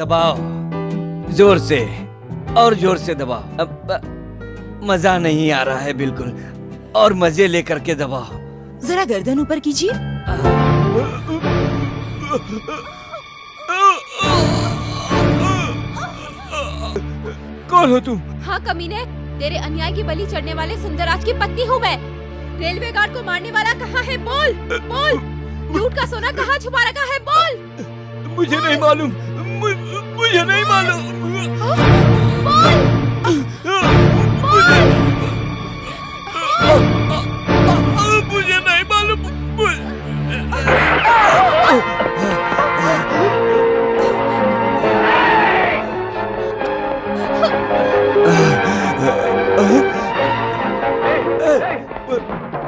दबाओ, जोर से और जोर से दबाओ। अब मजा नहीं आ रहा है बिल्कुल, और मजे लेकर के दबाओ। जरा गर्दन ऊपर कीजिए। कौन हो तुम? हाँ कमीने, तेरे अन्याय की बलि चढ़ने वाले सुंदरराज की पत्नी हूँ मैं। रेलवे गार्ड को मारने वाला कहाँ है? बोल बोल। लूट का सोना कहाँ छुपा रखा है? बोल। मुझे नहीं मालूम, मुझे नहीं मालूम। बोल। मुझे नहीं मालूम।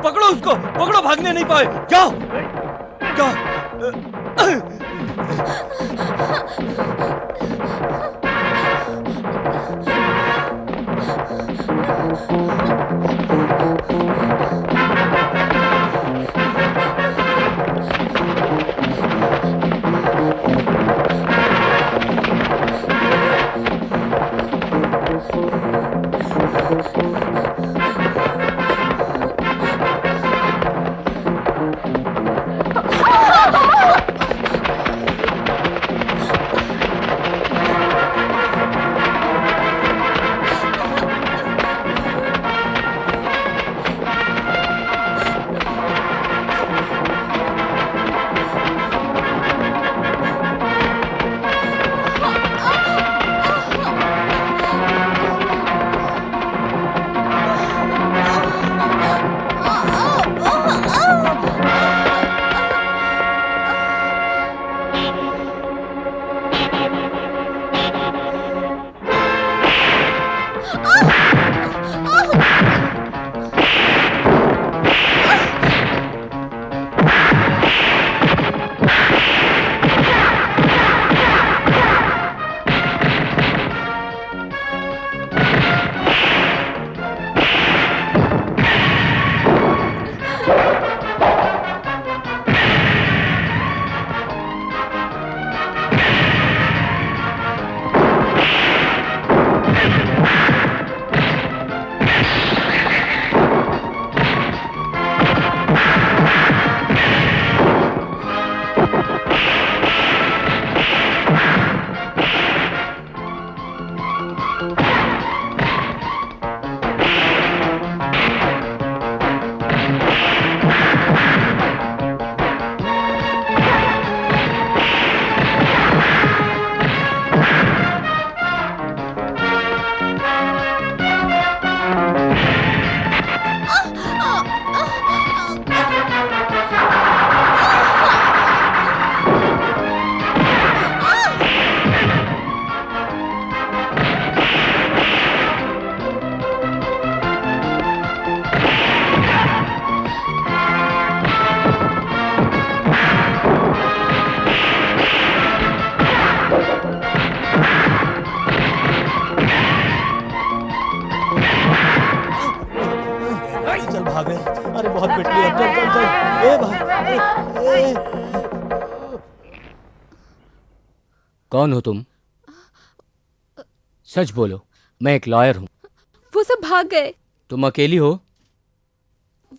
पकड़ो उसको, पकड़ो, भागने नहीं पाए। जाओ जाओ। कौन हो तुम? सच बोलो, मैं एक लॉयर हूँ। वो सब भाग गए। तुम अकेली हो?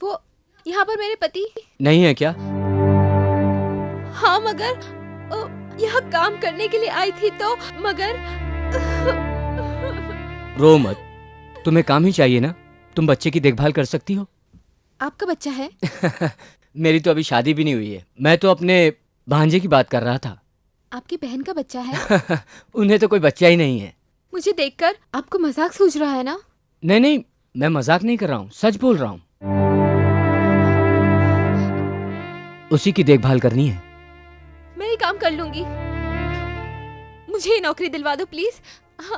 वो यहाँ पर मेरे पति नहीं है क्या? हाँ, मगर यहाँ काम करने के लिए आई थी तो, मगर रो मत, तुम्हें काम ही चाहिए ना। तुम बच्चे की देखभाल कर सकती हो। आपका बच्चा है? मेरी तो अभी शादी भी नहीं हुई है। मैं तो अपने भांजे की बात कर रहा था। आपकी बहन का बच्चा है? उन्हें तो कोई बच्चा ही नहीं है। मुझे देखकर आपको मजाक सूझ रहा है ना? नहीं नहीं, मैं मजाक नहीं कर रहा हूँ, सच बोल रहा हूँ। उसी की देखभाल करनी है। मैं ये काम कर लूंगी। मुझे ये नौकरी दिलवा दो प्लीज। हाँ।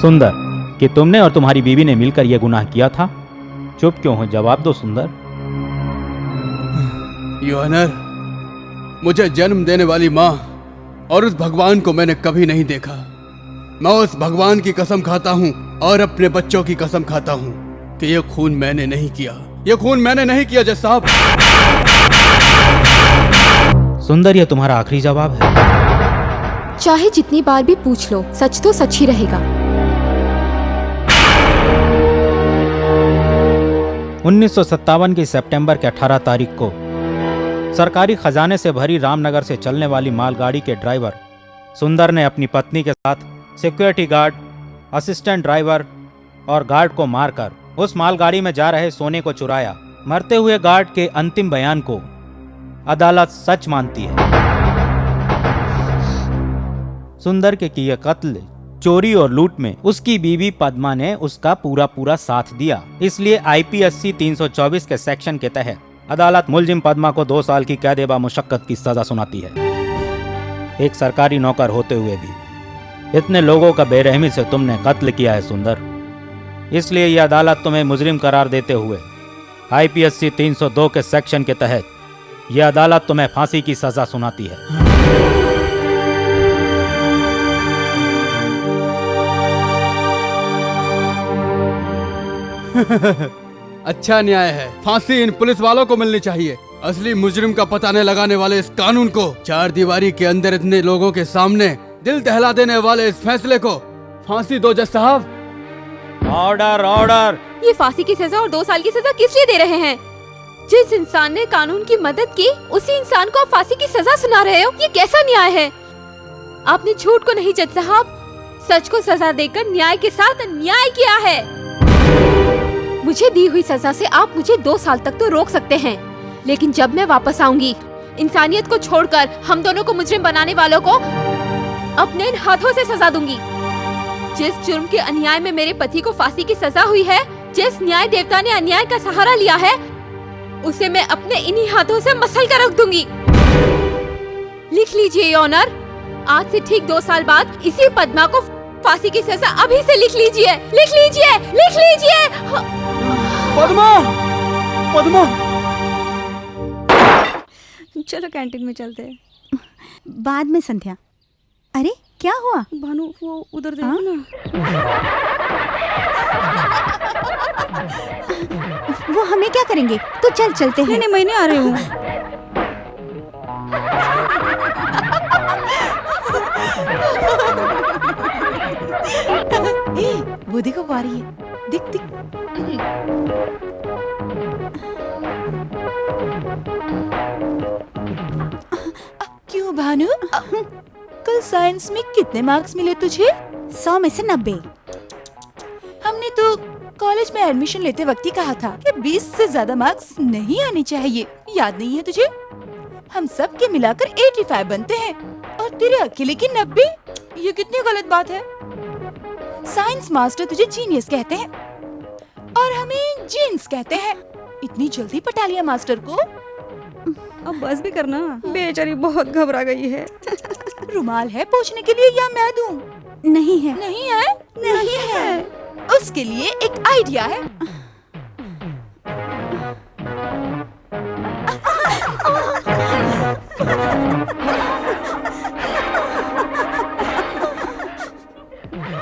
सुंदर, कि तुमने और तुम्हारी बीवी ने मिलकर यह गुनाह किया था? चुप क्यों हो? जवाब दो सुंदर। योर ऑनर, मुझे जन्म देने वाली माँ और उस भगवान को मैंने कभी नहीं देखा। मैं उस भगवान की कसम खाता हूँ और अपने बच्चों की कसम खाता हूँ कि यह खून मैंने नहीं किया। यह खून मैंने नहीं किया जज साहब। सुंदर, यह तुम्हारा आखिरी जवाब है? चाहे जितनी बार भी पूछ लो, सच तो सच ही रहेगा। 1957 की सितंबर के 18 तारीख को सरकारी खजाने से भरी रामनगर से चलने वाली मालगाड़ी के ड्राइवर सुंदर ने अपनी पत्नी के साथ सिक्योरिटी गार्ड, असिस्टेंट ड्राइवर और गार्ड को मारकर उस मालगाड़ी में जा रहे सोने को चुराया। मरते हुए गार्ड के अंतिम बयान को अदालत सच मानती है। सुंदर के किए कत्ल, चोरी और लूट में उसकी बीवी पद्मा ने उसका पूरा साथ दिया। इसलिए IPC 324 के सेक्शन के तहत अदालत मुलजिम पद्मा को 2 साल की कैद-ए-मुशक्कत की सजा सुनाती है। एक सरकारी नौकर होते हुए भी इतने लोगों का बेरहमी से तुमने कत्ल किया है सुंदर, इसलिए यह अदालत तुम्हें मुजरिम करार देते हुए IPC 302 के सेक्शन के तहत यह अदालत तुम्हें फांसी की सजा सुनाती है। अच्छा न्याय है। फांसी इन पुलिस वालों को मिलनी चाहिए। असली मुजरिम का पता न लगाने वाले इस कानून को, चार दीवारी के अंदर इतने लोगों के सामने दिल दहला देने वाले इस फैसले को फांसी दो जज साहब। Order order. ये फांसी की सजा और 2 साल की सजा किस लिए दे रहे हैं? जिस इंसान ने कानून की मदद की, उसी इंसान को आप फांसी की सजा सुना रहे हो। ये कैसा न्याय है? आपने झूठ को नहीं जज साहब, सच को सजा देकर न्याय के साथ अन्याय किया है। मुझे दी हुई सजा से आप मुझे 2 साल तक तो रोक सकते हैं, लेकिन जब मैं वापस आऊंगी, इंसानियत को छोड़कर हम दोनों को मुजरिम बनाने वालों को अपने इन हाथों से सजा दूंगी। जिस जुर्म के अन्याय में मेरे पति को फांसी की सजा हुई है, जिस न्याय देवता ने अन्याय का सहारा लिया है, उसे मैं अपने इन्हीं हाथों से मसल कर रख दूंगी। लिख लीजिए ऑनर, आज से ठीक 2 साल बाद इसी पद्मा को फांसी की सजा अभी से लिख लीजिए, लिख लीजिए, लिख लीजिए। पद्मा, पद्मा। चलो कैंटीन में चलते हैं। बाद में संध्या। अरे क्या हुआ? भानु वो उधर देखो ना। वो हमें क्या करेंगे? तो चल चलते हैं। नहीं, मैं नहीं आ रही हूँ। वो देखो वो आ रही है। दिख दिख। क्यों भानु? कल साइंस में कितने मार्क्स मिले तुझे? 100 में से 90। हमने तो कॉलेज में एडमिशन लेते वक्त ही कहा था कि 20 से ज्यादा मार्क्स नहीं आने चाहिए। याद नहीं है तुझे? हम सब के मिलाकर 85 बनते हैं और तेरे अकेले की 90। ये कितनी गलत बात है। साइंस मास्टर तुझे जीनियस कहते हैं और हमें जीन्स कहते हैं। इतनी जल्दी पटा लिया मास्टर को? अब बस भी करना, बेचारी बहुत घबरा गई है। रुमाल है पोंछने के लिए या मैं दूं? नहीं है। नहीं है? नहीं है। उसके लिए एक आइडिया है।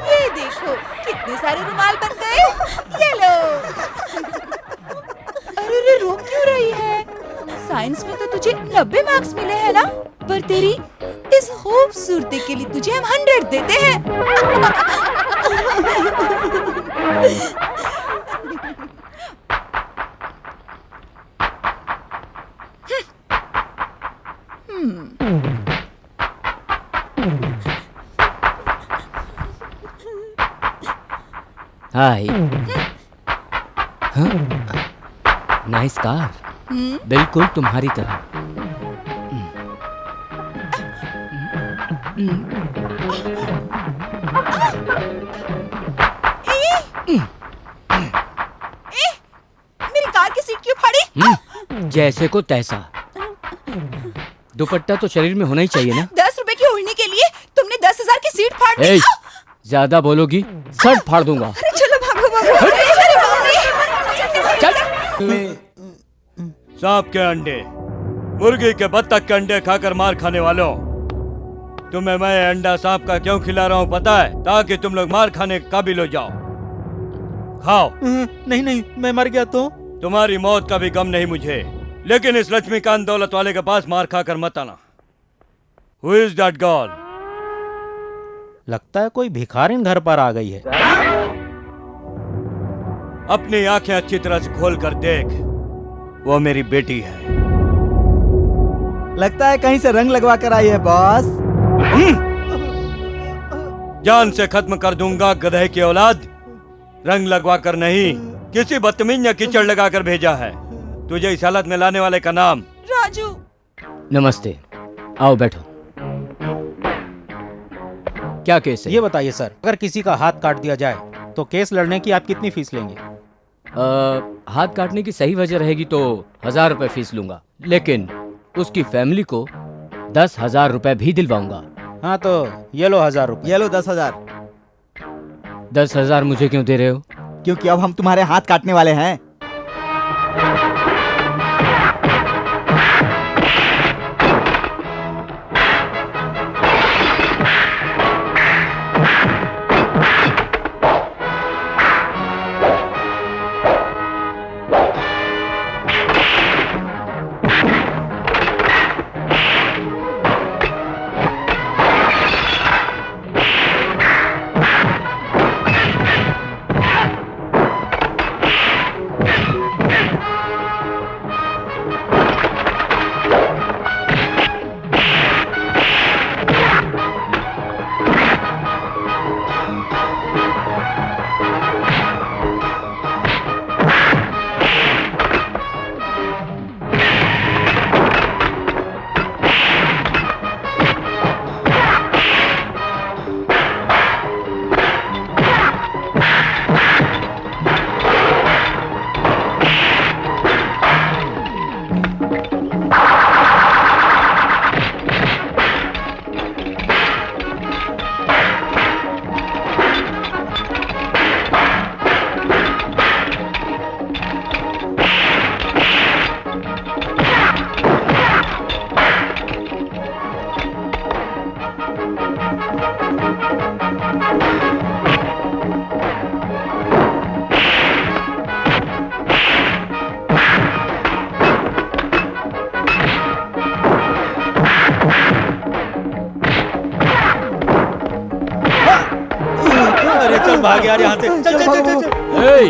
ये देखो कितने सारे रुमाल बन गए। ये लो। अरे रो क्यों रही है? साइंस में तो तुझे 90 मार्क्स मिले हैं ना? पर तेरी इस खूबसूरती के लिए तुझे हम 100 देते हैं। हाय। नाइस कार, बिल्कुल तुम्हारी तरह। मेरी कार की सीट क्यों फाड़ी? जैसे को तैसा। दुपट्टा तो शरीर में होना ही चाहिए ना। 10 रुपए की ओढ़नी के लिए तुमने 10,000 की सीट फाड़ दी। ज्यादा बोलोगी सर फाड़ दूंगा। चलो भागो भागो। सांप के अंडे, मुर्गी के बत्तख के अंडे खाकर मार खाने वालों, तुम्हें मैं अंडा सांप का क्यों खिला रहा हूँ पता है? ताकि तुम लोग मार खाने के काबिल हो जाओ। खाओ। नहीं, मैं मर गया तो? तुम्हारी मौत का भी गम नहीं मुझे, लेकिन इस लक्ष्मीकांत दौलत वाले के पास मार खाकर मत आना। Who is that girl? लगता है कोई भिखारिन घर पर आ गई है। अपनी आंखें अच्छी तरह से खोल कर देख, वो मेरी बेटी है। लगता है कहीं से रंग लगवा कर आई है बॉस। जान से खत्म कर दूंगा गधे की औलाद। रंग लगवा कर नहीं, किसी बदतमीज ने कीचड़ लगा कर भेजा है। तुझे इस हालत में लाने वाले का नाम? राजू। नमस्ते, आओ बैठो। क्या केस है? ये बताइए सर, अगर किसी का हाथ काट दिया जाए तो केस लड़ने की आप कितनी फीस लेंगे? हाथ काटने की सही वजह रहेगी तो 1000 रुपए फीस लूंगा, लेकिन उसकी फैमिली को 10,000 रुपए भी दिलवाऊंगा। हाँ तो ये लो 1000 रुपए। ये लो 10,000। 10,000 मुझे क्यों दे रहे हो? क्योंकि अब हम तुम्हारे हाथ काटने वाले हैं। भाग यार यहाँ से। चल चल चल चल। ए,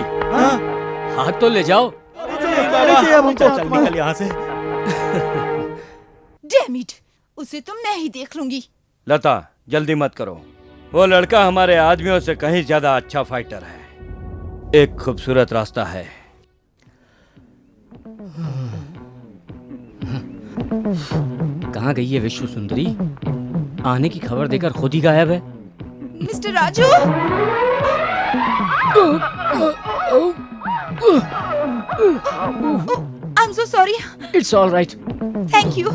हाथ तो ले जाओ। चल निकल यहाँ से। डैम इट, उसे तो मैं ही देख लूंगी। लता जल्दी मत करो, वो लड़का हमारे आदमियों से कहीं ज्यादा अच्छा फाइटर है। एक खूबसूरत रास्ता है। कहाँ गई है विश्व सुंदरी? आने की खबर देकर खुद ही गायब है। Mister Raju. I am so sorry. It's all right. Thank you.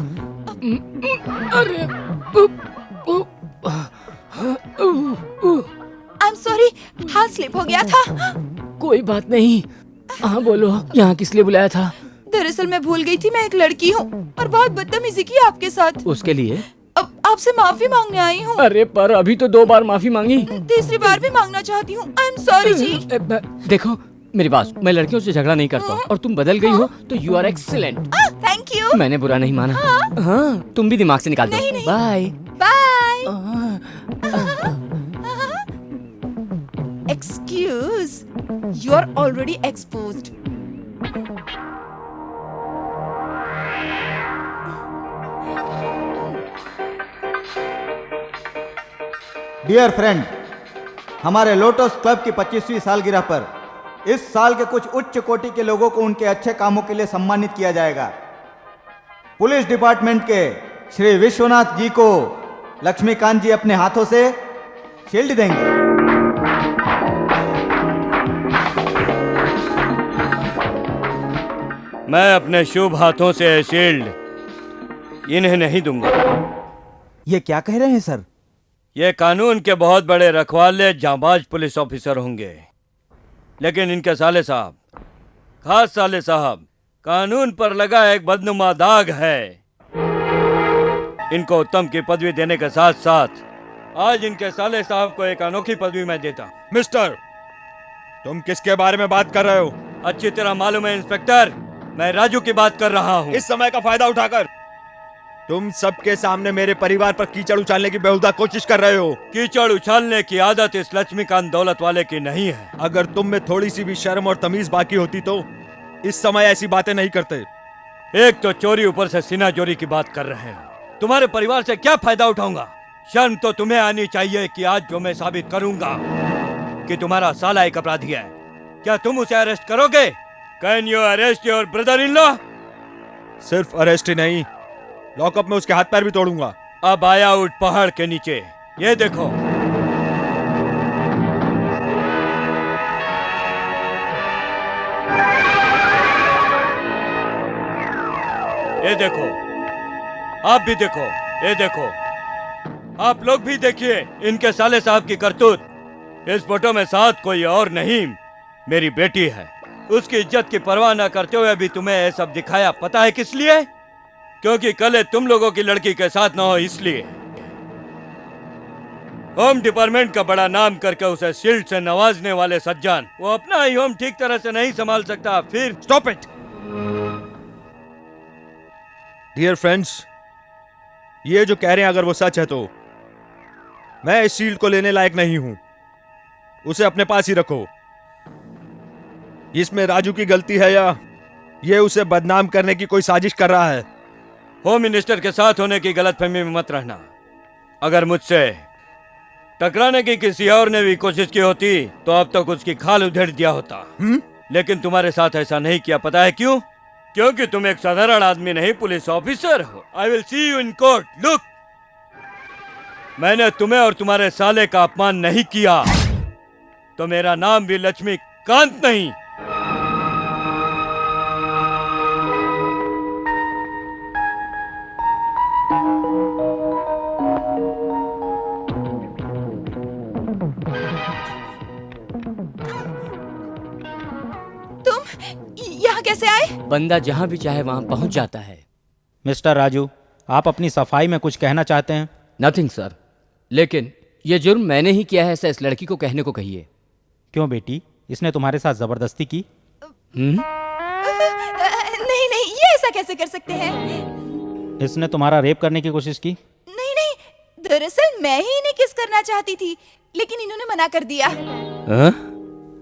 अरे आई एम सॉरी, हाथ स्लिप हो गया था। कोई बात नहीं। हाँ बोलो, यहाँ किस लिए बुलाया था? दरअसल मैं भूल गई थी मैं एक लड़की हूँ और बहुत बदतमीजी की आपके साथ। उसके लिए अब आपसे माफी मांगने आई हूँ। अरे पर अभी तो 2 बार माफी मांगी। तीसरी बार भी मांगना चाहती हूँ। आई एम सॉरी जी। देखो मेरी बात, मैं लड़कियों से झगड़ा नहीं करता और तुम बदल गई हो तो you are excellent. Thank you. मैंने बुरा नहीं माना। हाँ, तुम भी दिमाग से निकाल दो। नहीं, नहीं। Bye bye. Excuse, you are already exposed. Dear friend, हमारे लोटस क्लब की 25वीं सालगिरह पर इस साल के कुछ उच्च कोटि के लोगों को उनके अच्छे कामों के लिए सम्मानित किया जाएगा। पुलिस डिपार्टमेंट के श्री विश्वनाथ जी को लक्ष्मीकांत जी अपने हाथों से शील्ड देंगे। मैं अपने शुभ हाथों से शील्ड इन्हें नहीं दूंगा। ये क्या कह रहे हैं सर? ये कानून के बहुत बड़े रखवाले जांबाज पुलिस ऑफिसर होंगे, लेकिन इनके साले साहब, खास साले साहब, कानून पर लगा एक बदनुमा दाग है। इनको उत्तम की पदवी देने के साथ साथ आज इनके साले साहब को एक अनोखी पदवी मैं देता। मिस्टर, तुम किसके बारे में बात कर रहे हो? अच्छी तरह मालूम है इंस्पेक्टर, मैं राजू की बात कर रहा हूँ। इस समय का फायदा उठाकर तुम सबके सामने मेरे परिवार पर कीचड़ उछालने की बेहुदा कोशिश कर रहे हो। कीचड़ उछालने की आदत इस लक्ष्मीकांत दौलत वाले की नहीं है। अगर तुम में थोड़ी सी भी शर्म और तमीज बाकी होती तो इस समय ऐसी बातें नहीं करते। एक तो चोरी, ऊपर से सीना चोरी की बात कर रहे हो। तुम्हारे परिवार से क्या फायदा उठाऊंगा? शर्म तो तुम्हें आनी चाहिए कि आज जो मैं साबित करूंगा कि तुम्हारा साला एक अपराधी है, क्या तुम उसे अरेस्ट करोगे? Can you arrest your brother in law? सिर्फ अरेस्ट ही नहीं, लॉकअप में उसके हाथ पैर भी तोड़ूंगा। अब आया उठ पहाड़ के नीचे। ये देखो, ये देखो, आप भी देखो, ये देखो, आप लोग भी देखिए इनके साले साहब की करतूत। इस फोटो में साथ कोई और नहीं, मेरी बेटी है। उसकी इज्जत की परवाह न करते हुए भी तुम्हें ये सब दिखाया, पता है किस लिए? क्योंकि कल तुम लोगों की लड़की के साथ न हो, इसलिए। होम डिपार्टमेंट का बड़ा नाम करके उसे शील्ड से नवाजने वाले सज्जान, वो अपना ही होम ठीक तरह से नहीं संभाल सकता, फिर स्टॉप इट डियर फ्रेंड्स। ये जो कह रहे हैं अगर वो सच है तो मैं इस शील्ड को लेने लायक नहीं हूं। उसे अपने पास ही रखो। इसमें राजू की गलती है या ये उसे बदनाम करने की कोई साजिश कर रहा है? होम मिनिस्टर के साथ होने की गलतफहमी में मत रहना। अगर मुझसे टकराने की किसी और ने भी कोशिश की होती तो अब तक उसकी खाल उधेड़ दिया होता। लेकिन तुम्हारे साथ ऐसा नहीं किया, पता है क्यों? क्योंकि तुम एक साधारण आदमी नहीं, पुलिस ऑफिसर हो। I will see you in court. Look, मैंने तुम्हें और तुम्हारे साले का अपमान नहीं किया तो मेरा नाम भी लक्ष्मीकांत नहीं। यहाँ कैसे आए? बंदा जहाँ भी चाहे वहाँ पहुँच जाता है। मिस्टर राजू, आप अपनी सफाई में कुछ कहना चाहते हैं? नथिंग सर, लेकिन ये जुर्म मैंने ही किया है, ऐसा इस लड़की को कहने को कहिए। क्यों बेटी, इसने तुम्हारे साथ जबरदस्ती की? नहीं नहीं, ये ऐसा कैसे कर सकते हैं? इसने तुम्हारा रेप करने की कोशिश की? नहीं नहीं, दरअसल मैं ही इन्हें किस करना चाहती थी, लेकिन इन्होंने मना कर दिया।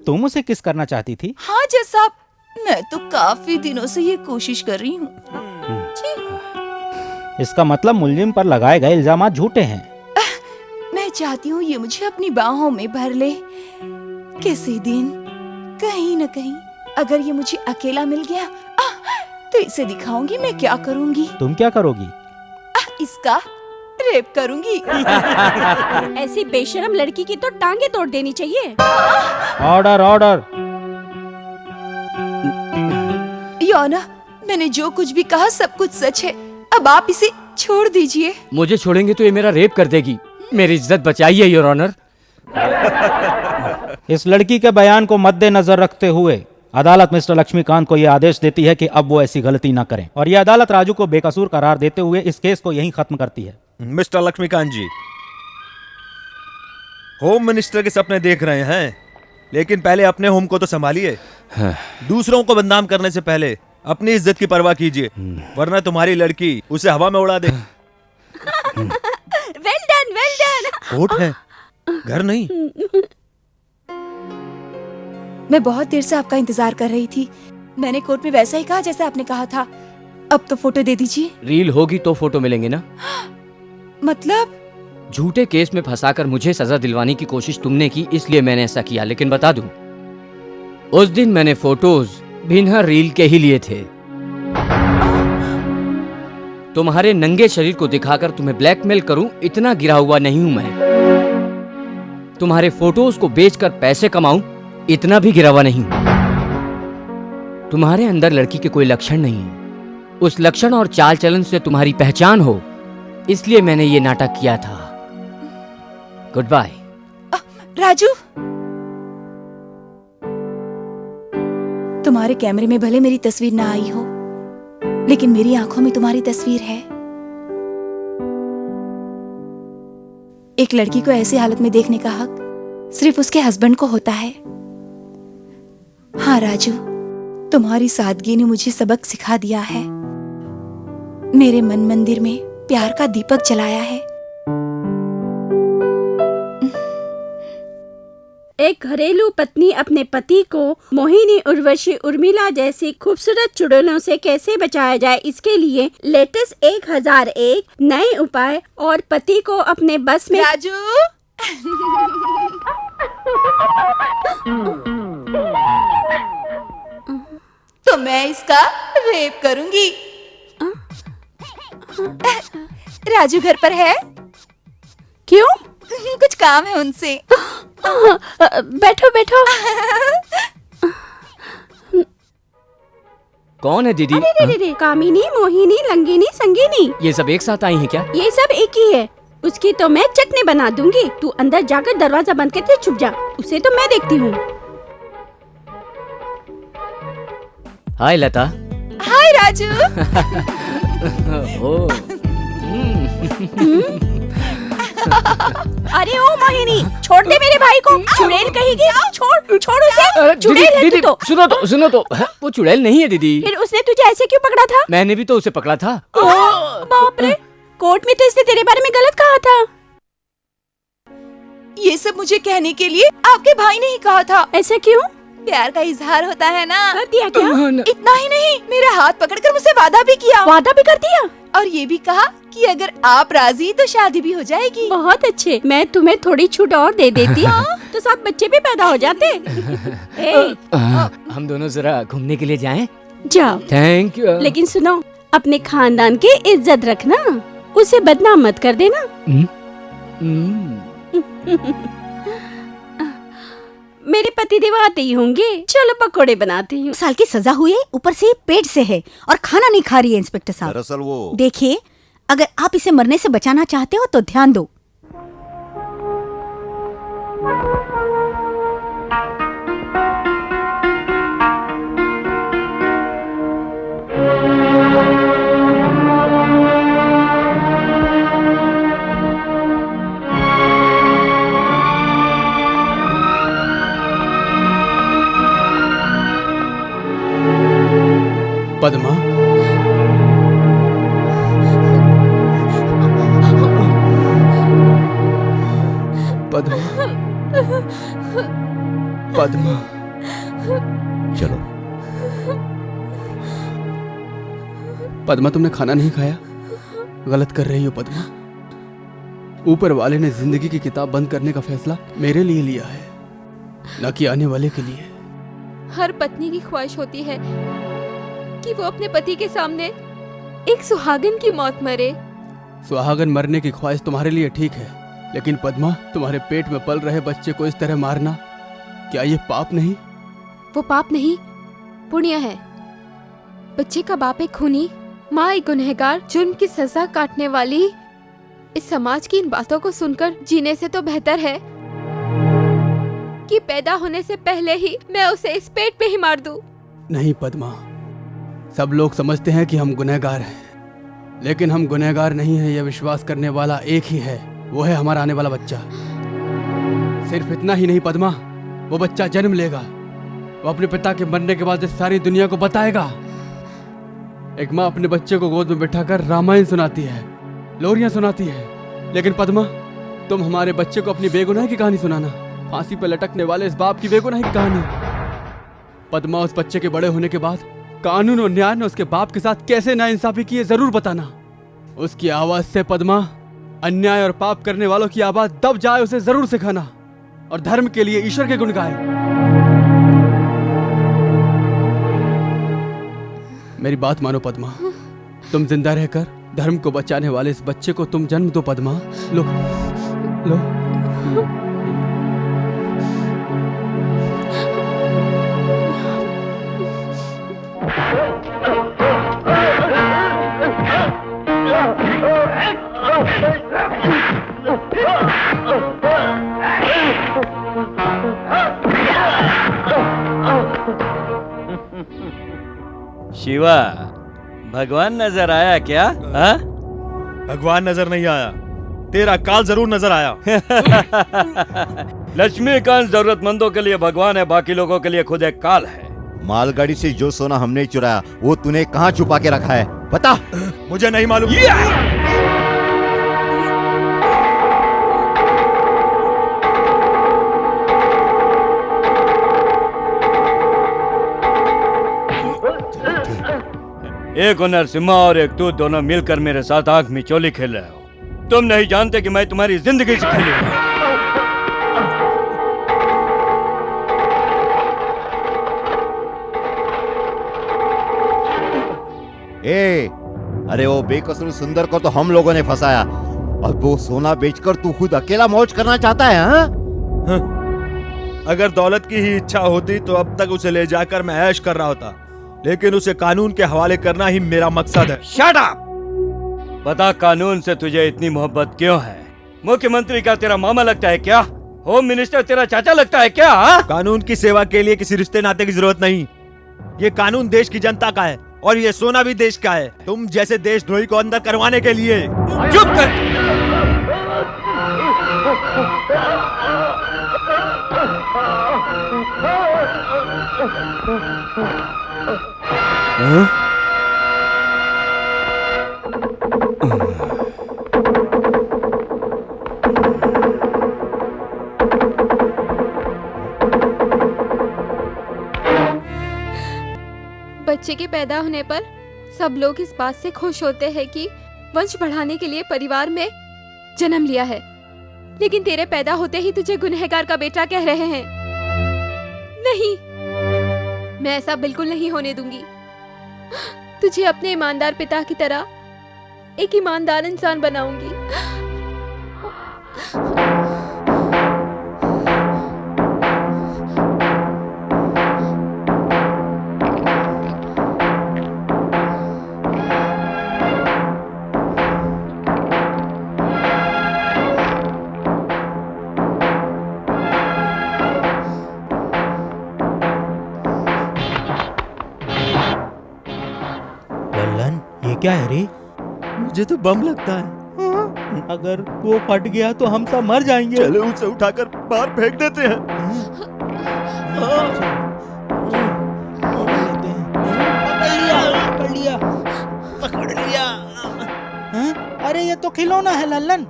तुम उसे किस करना चाहती थी? हाँ जज साहब, मैं तो काफी दिनों से ये कोशिश कर रही हूँ। इसका मतलब मुलजिम पर लगाए गए इल्जामात झूठे हैं। मैं चाहती हूँ ये मुझे अपनी बाहों में भर ले। किसी दिन कहीं न कहीं अगर ये मुझे अकेला मिल गया तो इसे दिखाऊंगी मैं क्या करूंगी। तुम क्या करोगी? इसका रेप करूंगी। ऐसी बेशरम लड़की की तो टांगे तोड़ देनी चाहिए। Order order. योना, मैंने जो कुछ भी कहा सब कुछ सच है। अब आप इसे छोड़ दीजिए। मुझे छोड़ेंगे तो ये मेरा रेप कर देगी। मेरी इज्जत बचाइए योर ऑनर। इस लड़की के बयान को मद्देनजर रखते हुए अदालत मिस्टर लक्ष्मीकांत को यह आदेश देती है कि अब वो ऐसी गलती न करें, और यह अदालत राजू को बेकसूर करार देते हुए इस केस को यहीं खत्म करती है। मिस्टर लक्ष्मीकांत जी, होम मिनिस्टर के सपने देख रहे हैं, लेकिन पहले अपने होम को तो संभालिए। दूसरों को बदनाम करने से पहले अपनी इज्जत की परवाह कीजिए, वरना तुम्हारी लड़की उसे हवा में उड़ा दे। Well done, well done. Court है, घर नहीं। मैं बहुत देर से आपका इंतजार कर रही थी। मैंने कोर्ट में वैसा ही कहा जैसा आपने कहा था। अब तो फोटो दे दीजिए। रील होगी तो फोटो मिलेंगे ना? मतलब? झूठे केस में फंसाकर मुझे सजा दिलवाने की कोशिश तुमने की, इसलिए मैंने ऐसा किया। लेकिन बता दूं, उस दिन मैंने फोटोज बिना रील के ही लिए थे। तुम्हारे नंगे शरीर को दिखाकर तुम्हें ब्लैकमेल करूं, इतना गिरा हुआ नहीं हूं मैं। तुम्हारे फोटोज को बेचकर पैसे कमाऊं, इतना भी गिरा हुआ नहीं हूं। तुम्हारे अंदर लड़की के कोई लक्षण नहीं है। उस लक्षण और चाल चलन से तुम्हारी पहचान हो, इसलिए मैंने ये नाटक किया था। Good bye. राजू, तुम्हारे कैमरे में भले मेरी तस्वीर ना आई हो, लेकिन मेरी आंखों में तुम्हारी तस्वीर है। एक लड़की को ऐसी हालत में देखने का हक सिर्फ उसके हस्बैंड को होता है। हाँ राजू, तुम्हारी सादगी ने मुझे सबक सिखा दिया है। मेरे मन मंदिर में प्यार का दीपक जलाया है। एक घरेलू पत्नी अपने पति को मोहिनी, उर्वशी, उर्मिला जैसी खूबसूरत चुड़ैलों से कैसे बचाया जाए, इसके लिए लेटेस्ट 1001 नए उपाय और पति को अपने बस में। राजू तो मैं इसका रेप करूंगी। राजू घर पर है? क्यों? कुछ काम है उनसे। बैठो बैठो। कौन है दीदी? अरे कामिनी, मोहिनी, लंगिनी, संगिनी, ये सब एक साथ आई हैं क्या? ये सब एक ही है। उसकी तो मैं चटनी बना दूंगी। तू अंदर जाकर दरवाजा बंद करके छुप जा, उसे तो मैं देखती हूँ। हाय लता। हाय राजू। ओ, अरे ओ मोहिनी, छोड़ दे मेरे भाई को। चुड़ैल कहेगी। छोड़ उसे। चुड़ैल है दीदी, तू तो। सुनो तो वो चुड़ैल नहीं है दीदी। फिर उसने तुझे ऐसे क्यों पकड़ा था? मैंने भी तो उसे पकड़ा था। बाप रे, कोर्ट में तो इसने तेरे बारे में गलत कहा था। ये सब मुझे कहने के लिए आपके भाई ने ही कहा था। ऐसा क्यों? प्यार का इजहार होता है ना। कर दिया क्या? इतना ही नहीं, मेरा हाथ पकड़कर मुझसे वादा भी किया। वादा भी कर दिया? और ये भी कहा कि अगर आप राजी तो शादी भी हो जाएगी। बहुत अच्छे। मैं तुम्हें थोड़ी छूट और दे देती तो 7 बच्चे भी पैदा हो जाते। हम दोनों जरा घूमने के लिए जाएं? जाओ। Thank you. लेकिन सुनो, अपने खानदान की इज्जत रखना, उसे बदनाम मत कर देना। मेरे पति देव आते ही होंगे। चलो पकोड़े बनाती हूँ। साल की सजा हुई है, ऊपर से पेट से है और खाना नहीं खा रही है। इंस्पेक्टर साहब, दरअसल वो देखिए, अगर आप इसे मरने से बचाना चाहते हो तो ध्यान दो। पद्मा, पद्मा, पद्मा, चलो। पद्मा, तुमने खाना नहीं खाया? गलत कर रही हो पद्मा। ऊपर वाले ने जिंदगी की किताब बंद करने का फैसला मेरे लिए लिया है, न कि आने वाले के लिए। हर पत्नी की ख्वाहिश होती है कि वो अपने पति के सामने एक सुहागन की मौत मरे। सुहागन मरने की ख्वाहिश तुम्हारे लिए ठीक है, लेकिन पद्मा, तुम्हारे पेट में पल रहे बच्चे को इस तरह मारना, क्या ये पाप नहीं? वो पाप नहीं, पुण्य है। बच्चे का बाप एक खूनी, माँ एक गुनहगार, जुर्म की सजा काटने वाली। इस समाज की इन बातों को सुनकर जीने से तो बेहतर है कि पैदा होने से पहले ही मैं उसे इस पेट पे ही मार दूं। नहीं पद्मा, सब लोग समझते हैं कि हम गुनहगार हैं, लेकिन हम गुनहगार नहीं हैं, यह विश्वास करने वाला एक ही है, वो है हमारा आने वाला बच्चा। सिर्फ इतना ही नहीं पद्मा, वो बच्चा जन्म लेगा, वो अपने पिता के मरने के बाद इस सारी दुनिया को बताएगा। एक माँ अपने बच्चे को गोद में बिठाकर रामायण सुनाती है, लोरियां सुनाती है, लेकिन पद्मा, तुम हमारे बच्चे को अपनी बेगुनाही की कहानी सुनाना, फांसी पर लटकने वाले इस बाप की बेगुनाही की कहानी। पद्मा, उस बच्चे के बड़े होने के बाद कानून और न्याय ने उसके बाप के साथ कैसे नाइंसाफी की है जरूर बताना। उसकी आवाज से पद्मा, अन्याय और पाप करने वालों की आवाज दब जाए उसे जरूर सिखाना, और धर्म के लिए ईश्वर के गुण गाए। मेरी बात मानो पद्मा, तुम जिंदा रहकर धर्म को बचाने वाले इस बच्चे को तुम जन्म दो पद्मा। लो लो। शिवा, भगवान नजर आया क्या? हाँ? भगवान नजर नहीं आया, तेरा काल जरूर नजर आया। लक्ष्मीकांत जरूरतमंदों के लिए भगवान है, बाकी लोगों के लिए खुद एक काल है। मालगाड़ी से जो सोना हमने चुराया वो तूने कहाँ छुपा के रखा है, बता। मुझे नहीं मालूम। एक हो नरसिम्हा और एक तू, दोनों मिलकर मेरे साथ आंख में चोली खेल रहे हो। तुम नहीं जानते कि मैं तुम्हारी जिंदगी से खेली हूं। ए, अरे वो बेकसूर सुंदर को तो हम लोगों ने फंसाया, और वो सोना बेचकर तू खुद अकेला मौज करना चाहता है? हाँ? अगर दौलत की ही इच्छा होती तो अब तक उसे ले जाकर मैं ऐश कर रहा होता, लेकिन उसे कानून के हवाले करना ही मेरा मकसद है। Shut up! बता, कानून से तुझे इतनी मोहब्बत क्यों है? मुख्यमंत्री का तेरा मामा लगता है क्या? होम मिनिस्टर तेरा चाचा लगता है क्या? हा? कानून की सेवा के लिए किसी रिश्ते नाते की जरूरत नहीं। ये कानून देश की जनता का है और ये सोना भी देश का है, तुम जैसे देशद्रोही को अंदर करवाने के लिए। चुप कर! बच्चे के पैदा होने पर सब लोग इस बात से खुश होते हैं कि वंश बढ़ाने के लिए परिवार में जन्म लिया है, लेकिन तेरे पैदा होते ही तुझे गुनहगार का बेटा कह रहे हैं। नहीं, मैं ऐसा बिल्कुल नहीं होने दूंगी। तुझे अपने ईमानदार पिता की तरह एक ईमानदार इंसान बनाऊंगी। लल्लन, ये क्या है रे? मुझे तो बम लगता है। अगर वो फट गया तो हम सब मर जाएंगे। चलो उसे उठाकर बाहर फेंक देते हैं। पकड़ लिया। अरे ये तो खिलौना है लल्लन।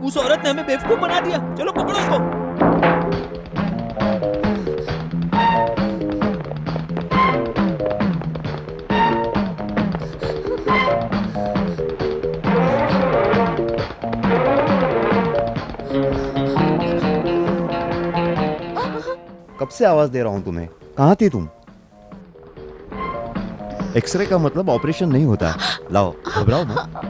उस औरत ने हमें बेवकूफ बना दिया। चलो पकड़ो उसको। कब से आवाज दे रहा हूं तुम्हें, कहाँ थी तुम? एक्सरे का मतलब ऑपरेशन नहीं होता है। लाओ, घबराओ मत।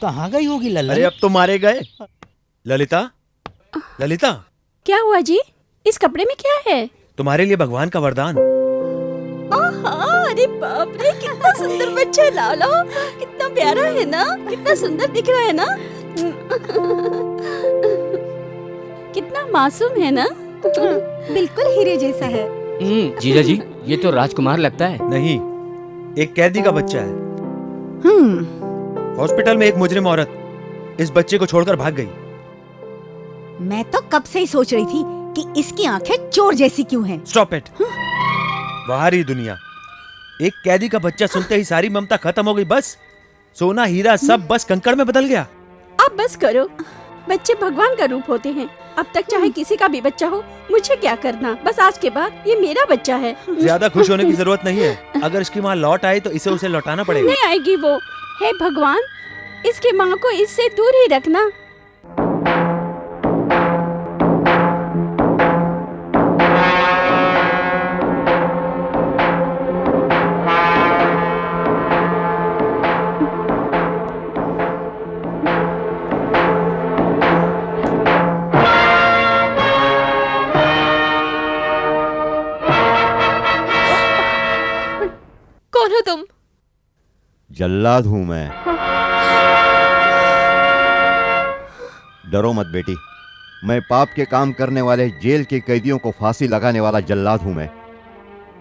कहाँ गई होगी लल्लन? अरे अब तो मारे गए। ललिता, ललिता, क्या हुआ जी? इस कपड़े में क्या है? तुम्हारे लिए भगवान का वरदान। अरे बाप रे, कितना सुंदर बच्चा है लाला, कितना प्यारा है ना, कितना सुंदर दिख रहा है ना, कितना मासूम है ना, बिल्कुल हीरे जैसा है। जीजा जी, ये तो राजकुमार लगता है। नहीं, एक कैदी का बच्चा है। हॉस्पिटल में एक मुजरिम औरत इस बच्चे को छोड़कर भाग गई। मैं तो कब से ही सोच रही थी कि इसकी आंखें चोर जैसी क्यों हैं। Stop it. बाहरी दुनिया, एक कैदी का बच्चा सुनते ही सारी ममता खत्म हो गई। बस सोना हीरा सब बस कंकड़ में बदल गया। अब बस करो, बच्चे भगवान का रूप होते हैं। अब तक चाहे किसी का भी बच्चा हो, मुझे क्या करना, बस आज के बाद ये मेरा बच्चा है। ज्यादा खुश होने की जरूरत नहीं है। अगर इसकी माँ लौट आई तो इसे उसे लौटाना पड़ेगा। नहीं आएगी वो। हे भगवान, इसके माँ को इससे दूर ही रखना। जल्लाद हूं मैं। डरो मत बेटी, मैं पाप के काम करने वाले जेल के कैदियों को फांसी लगाने वाला जल्लाद हूं मैं।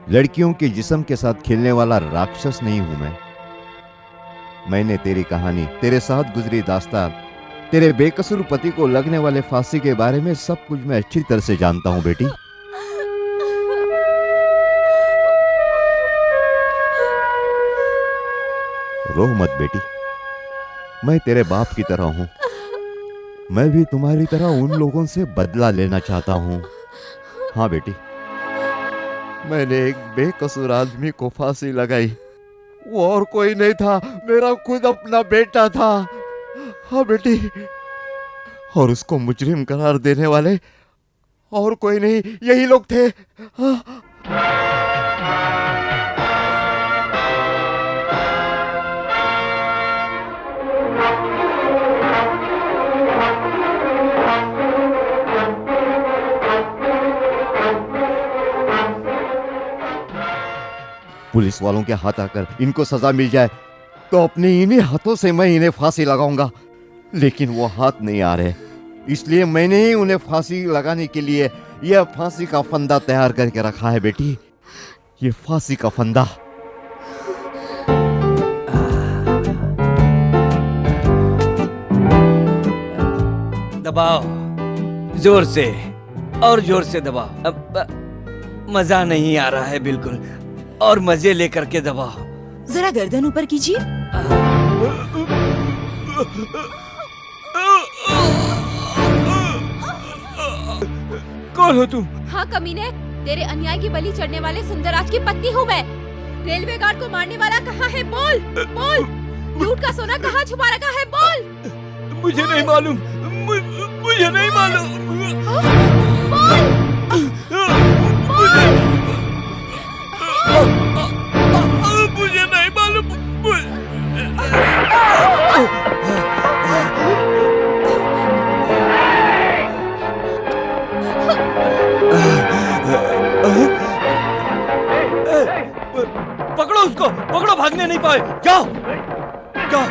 लड़कियों के जिस्म के साथ खेलने वाला राक्षस नहीं हूं मैं। मैंने तेरी कहानी, तेरे साथ गुजरी दास्तान, तेरे बेकसूर पति को लगने वाले फांसी के बारे में सब कुछ मैं अच्छी तरह से जानता हूं बेटी। रो मत बेटी, मैं तेरे बाप की तरह हूं। मैं भी तुम्हारी तरह उन लोगों से बदला लेना चाहता हूं। हाँ बेटी, मैंने एक बेकसूर आदमी को फांसी लगाई। वो और कोई नहीं था, मेरा खुद अपना बेटा था। हाँ बेटी, और उसको मुजरिम करार देने वाले और कोई नहीं, यही लोग थे। हाँ। पुलिस वालों के हाथ आकर इनको सजा मिल जाए तो अपने इन्हीं हाथों से मैं इन्हें फांसी लगाऊंगा, लेकिन वो हाथ नहीं आ रहे। इसलिए मैंने ही उन्हें फांसी लगाने के लिए यह फांसी का फंदा तैयार करके रखा है बेटी, ये फांसी का फंदा। दबाओ, जोर से और जोर से दबाओ। अब मजा नहीं आ रहा है बिल्कुल, और मजे लेकर के दबाओ। जरा गर्दन ऊपर कीजिए। कौन हो तुम? हाँ कमीने, तेरे अन्याय की बलि चढ़ने वाले सुंदरराज की पत्नी हूँ मैं। रेलवे गार्ड को मारने वाला कहाँ है? बोल बोल। लूट का सोना कहाँ छुपा रखा है? बोल। मुझे नहीं मालूम, मुझे नहीं मालूम। बोल। मुझे नहीं मालूम। पकड़ो उसको, पकड़ो, भागने नहीं पाए। जाओ जाओ।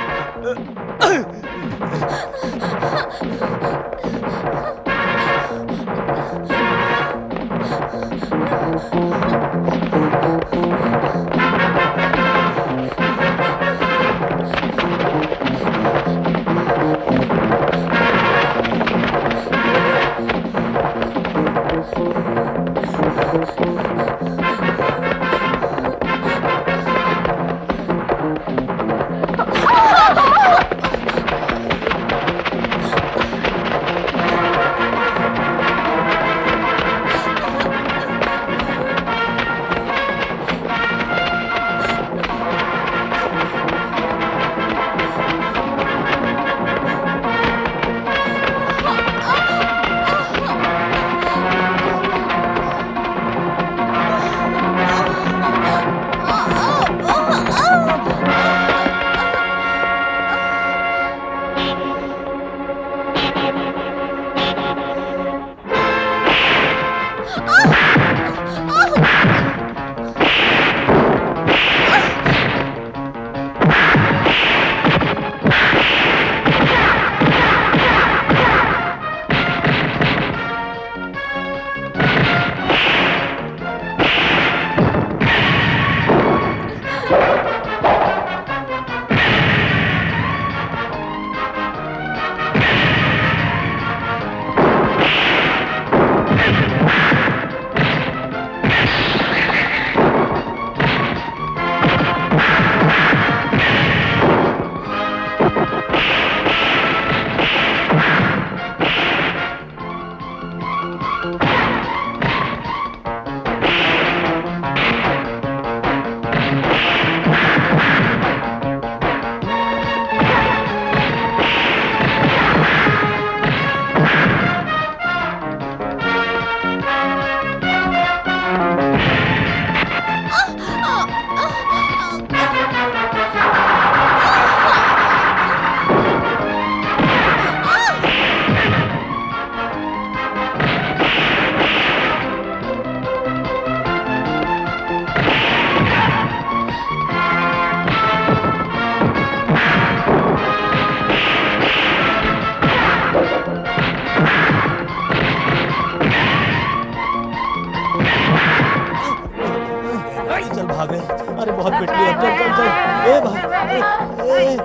भाग गए। अरे बहुत पिट लिया, चल चल चल। ए भाई,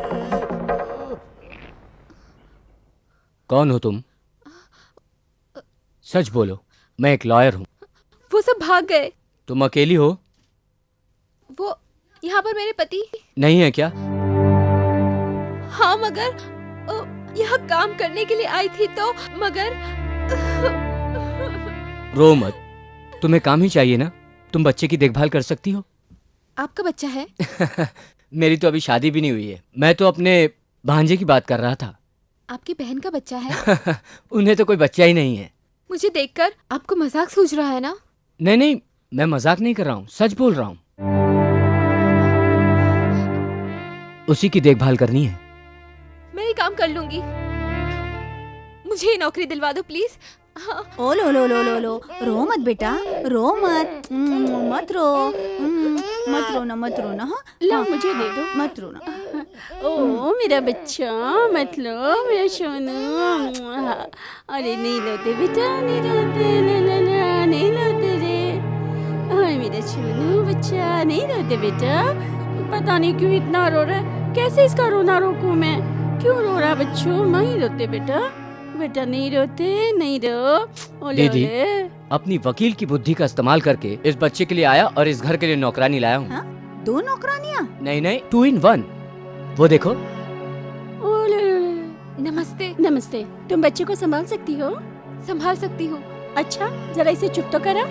कौन हो तुम? सच बोलो, मैं एक लॉयर हूँ। वो सब भाग गए। तुम अकेली हो? वो यहाँ पर मेरे पति नहीं है क्या? हाँ, मगर यहाँ काम करने के लिए आई थी तो मगर रो मत, तुम्हें काम ही चाहिए ना। तुम बच्चे की देखभाल कर सकती हो। आपका बच्चा है? मेरी तो अभी शादी भी नहीं हुई है। मैं तो अपने भांजे की बात कर रहा था। आपकी बहन का बच्चा है? उन्हें तो कोई बच्चा ही नहीं है। मुझे देखकर आपको मजाक सूझ रहा है ना? नहीं नहीं, मैं मजाक नहीं कर रहा हूँ, सच बोल रहा हूँ। उसी की देखभाल करनी है। मैं ये काम कर लूंगी। मुझे ये नौकरी दिलवा दो प्लीज। हाँ। ओ लो लो लो लो लो, रो मत बेटा, रो मत, मत रो, मत रोना, मत रोना। हाँ ला मुझे दे दो। मत रोना। ओ मेरा बच्चा, मत लो मेरा सोनू। अरे नहीं रोते बेटा, नहीं रोते, ला ला ला, नहीं रोते रे। अरे मेरा सोनू बच्चा, नहीं रोते बेटा। पता नहीं क्यों इतना रो रहा है, कैसे इसका रोना रोकूं मैं? क्यों रो रहा बच्चों? नहीं रोते बेटा, बेटा नहीं रोते, नहीं रो। ओले दीदी, ओले। अपनी वकील की बुद्धि का इस्तेमाल करके इस बच्चे के लिए आया और इस घर के लिए नौकरानी लाया हूँ। हाँ? 2 नौकरानियाँ? नहीं नहीं, 2 in 1। वो देखो। ओले ओले। नमस्ते। नमस्ते। तुम बच्चे को संभाल सकती हो? संभाल सकती हूँ। अच्छा, जरा इसे चुप तो करा।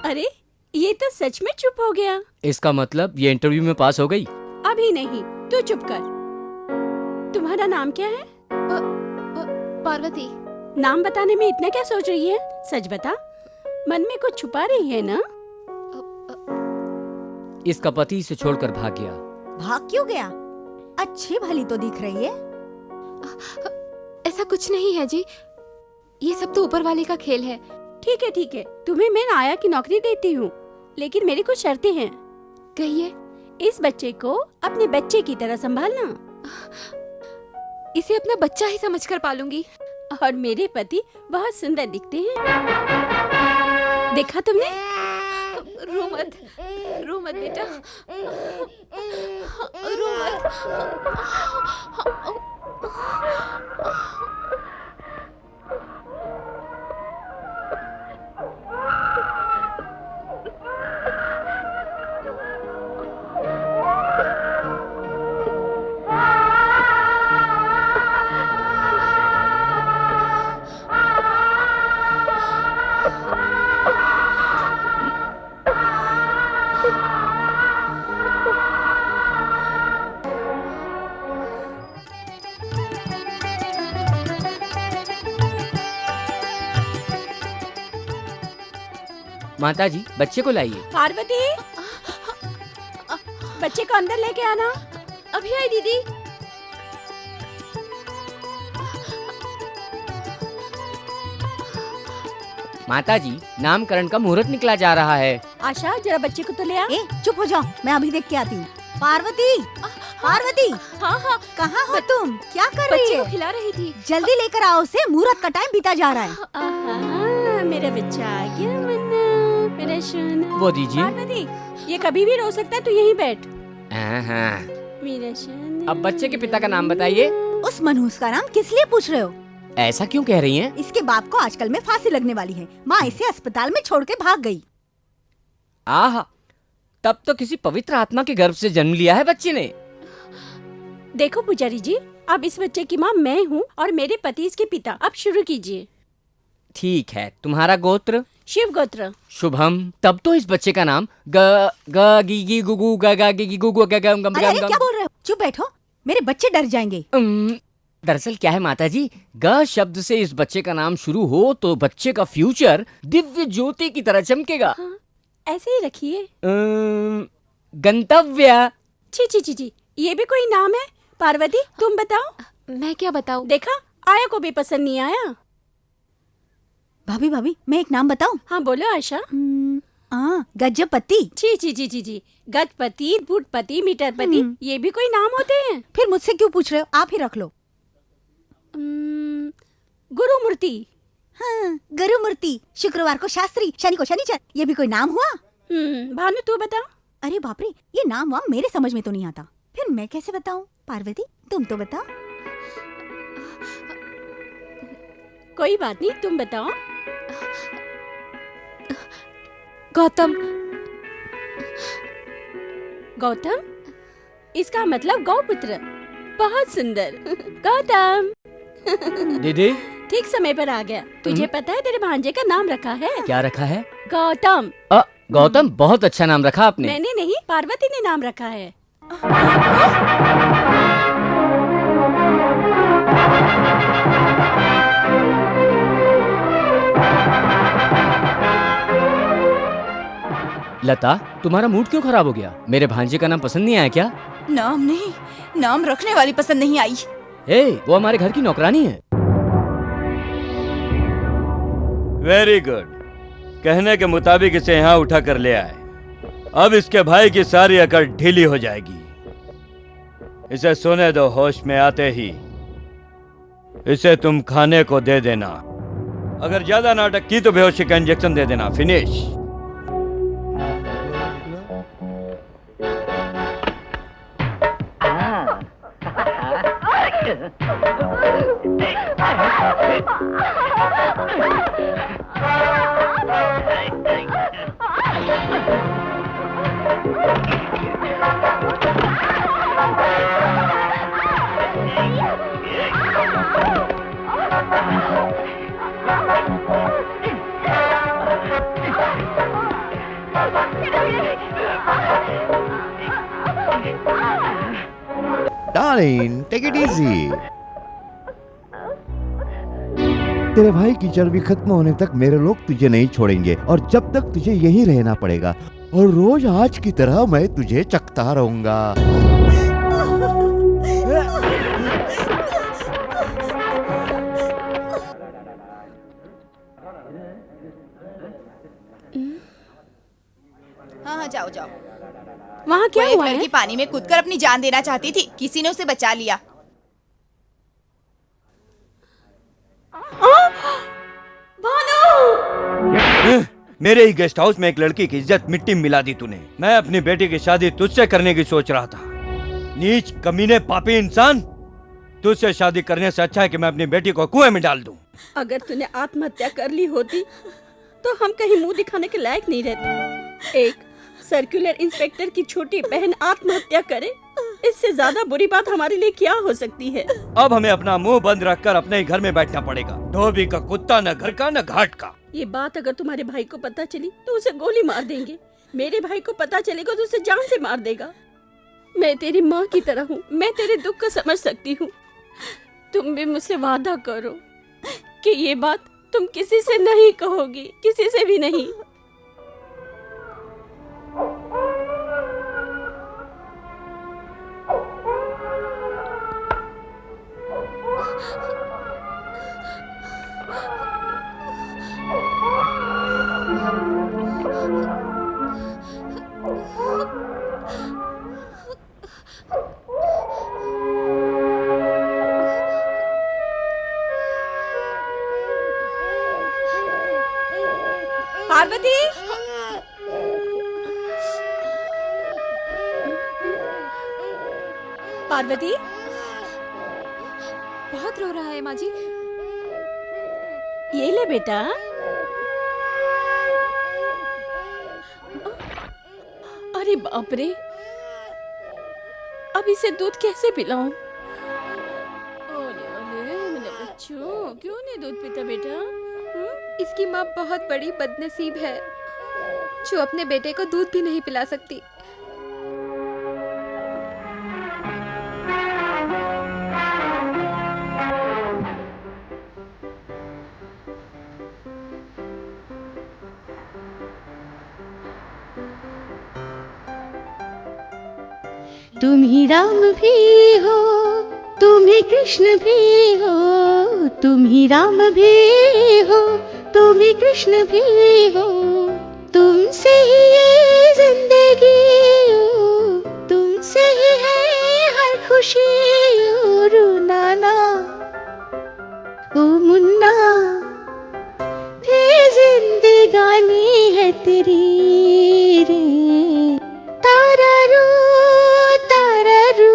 अरे ये तो सच में चुप हो गया। इसका मतलब ये इंटरव्यू में पास हो गई? अभी नहीं, तू चुप कर। तुम्हारा नाम क्या है? पार्वती। नाम बताने में इतना क्या सोच रही है? सच बता, मन में कुछ छुपा रही है ना? इसका पति इसे छोड़कर भाग गया। भाग क्यों गया? अच्छी भली तो दिख रही है। ऐसा कुछ नहीं है जी, ये सब तो ऊपर वाले का खेल है। ठीक है ठीक है, तुम्हें मैं नाया की नौकरी देती हूँ, लेकिन मेरी कुछ शर्तें हैं। कहिए। इस बच्चे को अपने बच्चे की तरह संभालना। इसे अपना बच्चा ही समझकर पालूंगी। और मेरे पति बहुत सुंदर दिखते हैं। देखा तुमने? रो मत, रो मत बेटा, रो मत। माताजी, बच्चे को लाइए। पार्वती, बच्चे को अंदर लेके आना। अभी आई दीदी। माताजी, नामकरण का मुहूर्त निकला जा रहा है। आशा, जरा बच्चे को तो ले आ। ए, चुप हो जाओ, मैं अभी देख के आती हूँ। पार्वती, पार्वती, हाँ हाँ, कहाँ हो तुम? क्या कर रही बच्चे हो? को खिला रही थी। जल्दी लेकर आओ उसे, मुहूर्त का टाइम बीता जा रहा है। आहा, मेरा बच्चा आ गया मन्ना, मेरा सोना। वो दीजिए। पार्वती, ये कभी भी रो सकता है, तू यहीं बैठ। हाँ। मेरा सोना। अब बच्चे के पिता का नाम बताइए। उस मनहूस का नाम किस लिए पूछ रहे हो? ऐसा क्यों कह रही हैं? इसके बाप को आजकल में फांसी लगने वाली है। माँ इसे अस्पताल में छोड़ के भाग गई। आहा, तब तो किसी पवित्र आत्मा के गर्भ से जन्म लिया है बच्चे ने। देखो पुजारी जी, अब इस बच्चे की माँ मैं हूँ और मेरे पति इसके पिता। अब शुरू कीजिए। ठीक है, तुम्हारा गोत्र? शिव गोत्र। शुभम। तब तो इस बच्चे का नाम ग ग गी गी गुगु ग ग गी गी गुगु ग ग गम अरे अरे, क्या बोल रहे हो? चुप बैठो, मेरे बच्चे डर जाएंगे। दरअसल क्या है माताजी, ग शब्द से इस बच्चे का नाम शुरू हो तो बच्चे का फ्यूचर दिव्य ज्योति की तरह चमकेगा। हाँ, ऐसे ही रखिए। गंतव्य। छी छी छी छी, ये भी कोई नाम है? पार्वती, तुम बताओ। मैं क्या बताऊं? देखा, आया को भी पसंद नहीं आया। भाभी भाभी मैं एक नाम बताऊं? हाँ बोलो आशा। गजपति। जी जी जी जी जी, गजपति, फुटपति, मीटरपति, ये भी कोई नाम होते हैं? फिर मुझसे क्यों पूछ रहे हो? आप ही रख लो। गुरुमूर्ति। हाँ, गुरुमूर्ति। शुक्रवार को शास्त्री, शनि को शनिचर, ये भी कोई नाम हुआ? भानु तू बता। अरे बाप रे, ये नाम वाम मेरे समझ में तो नहीं आता, फिर मैं कैसे बताऊं? पार्वती तुम तो बताओ। कोई बात नहीं, तुम बताओ। गौतम। गौतम, इसका मतलब गौपुत्र। बहुत सुंदर। गौतम। दीदी ठीक समय पर आ गया। तुझे पता है तेरे भांजे का नाम रखा है? क्या रखा है? गौतम। गौतम, बहुत अच्छा नाम रखा आपने। मैंने नहीं, पार्वती ने नाम रखा है। लता, तुम्हारा मूड क्यों खराब हो गया? मेरे भांजे का नाम पसंद नहीं आया क्या? नाम नहीं, नाम रखने वाली पसंद नहीं आई। वो हमारे घर की नौकरानी है। Very good. कहने के मुताबिक इसे यहाँ उठा कर ले आए। अब इसके भाई की सारी अकड़ ढीली हो जाएगी। इसे सोने दो, होश में आते ही इसे तुम खाने को दे देना। अगर ज्यादा नाटक की तो बेहोशी का इंजेक्शन दे देना। Finish. Darling, take it easy. तेरे भाई की चर्बी खत्म होने तक मेरे लोग तुझे नहीं छोड़ेंगे और जब तक तुझे यहीं रहना पड़ेगा और रोज आज की तरह मैं तुझे चखता रहूंगा। हाँ जाओ जाओ। वहाँ क्या वो एक हुआ है? लड़की पानी में कूदकर अपनी जान देना चाहती थी, किसी ने उसे बचा लिया। मेरे ही गेस्ट हाउस में एक लड़की की इज्जत मिट्टी में मिला दी तूने। मैं अपनी बेटी की शादी तुझसे करने की सोच रहा था। नीच, कमीने, पापी इंसान। तुझसे शादी करने से अच्छा है कि मैं अपनी बेटी को कुएं में डाल दूं। अगर तूने आत्महत्या कर ली होती तो हम कहीं मुंह दिखाने के लायक नहीं रहते। एक सर्कुलर इंस्पेक्टर की छोटी बहन आत्महत्या करे, इससे ज्यादा बुरी बात हमारे लिए क्या हो सकती है? अब हमें अपना मुंह बंद रखकर अपने ही घर में बैठना पड़ेगा। धोबी का कुत्ता, न घर का न घाट का। ये बात अगर तुम्हारे भाई को पता चली तो उसे गोली मार देंगे। मेरे भाई को पता चलेगा तो उसे जान से मार देगा। मैं तेरी माँ की तरह हूँ, मैं तेरे दुख को समझ सकती हूँ। तुम भी मुझसे वादा करो कि ये बात तुम किसी से नहीं कहोगी, किसी से भी नहीं। पार्वती, पार्वती, बहुत रो रहा है माँ जी। ये ले बेटा। अरे बाप रे, अब इसे दूध कैसे पिलाऊं? ओले ओले मेरे बच्चों, क्यों नहीं दूध पीता बेटा? इसकी माँ बहुत बड़ी बदनसीब है जो अपने बेटे को दूध भी नहीं पिला सकती। तुम ही राम भी हो, तुम ही कृष्ण भी हो, तुम ही राम भी हो, तुम ही कृष्ण भी हो, तुमसे ही ये जिंदगी हो, तुमसे ही है हर खुशी हो। रोना ना ओ मुन्ना, ये जिंदगानी है तेरी रे। तारारू तारारू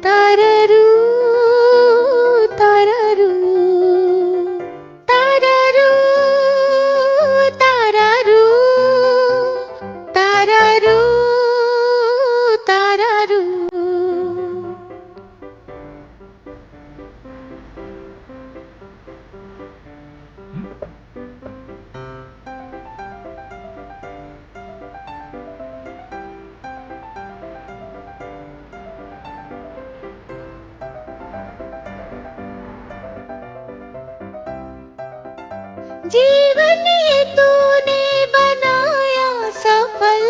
तारारू तारारू तारारू तारारू तारारू तारारू। जीवन ये तूने बनाया सफल,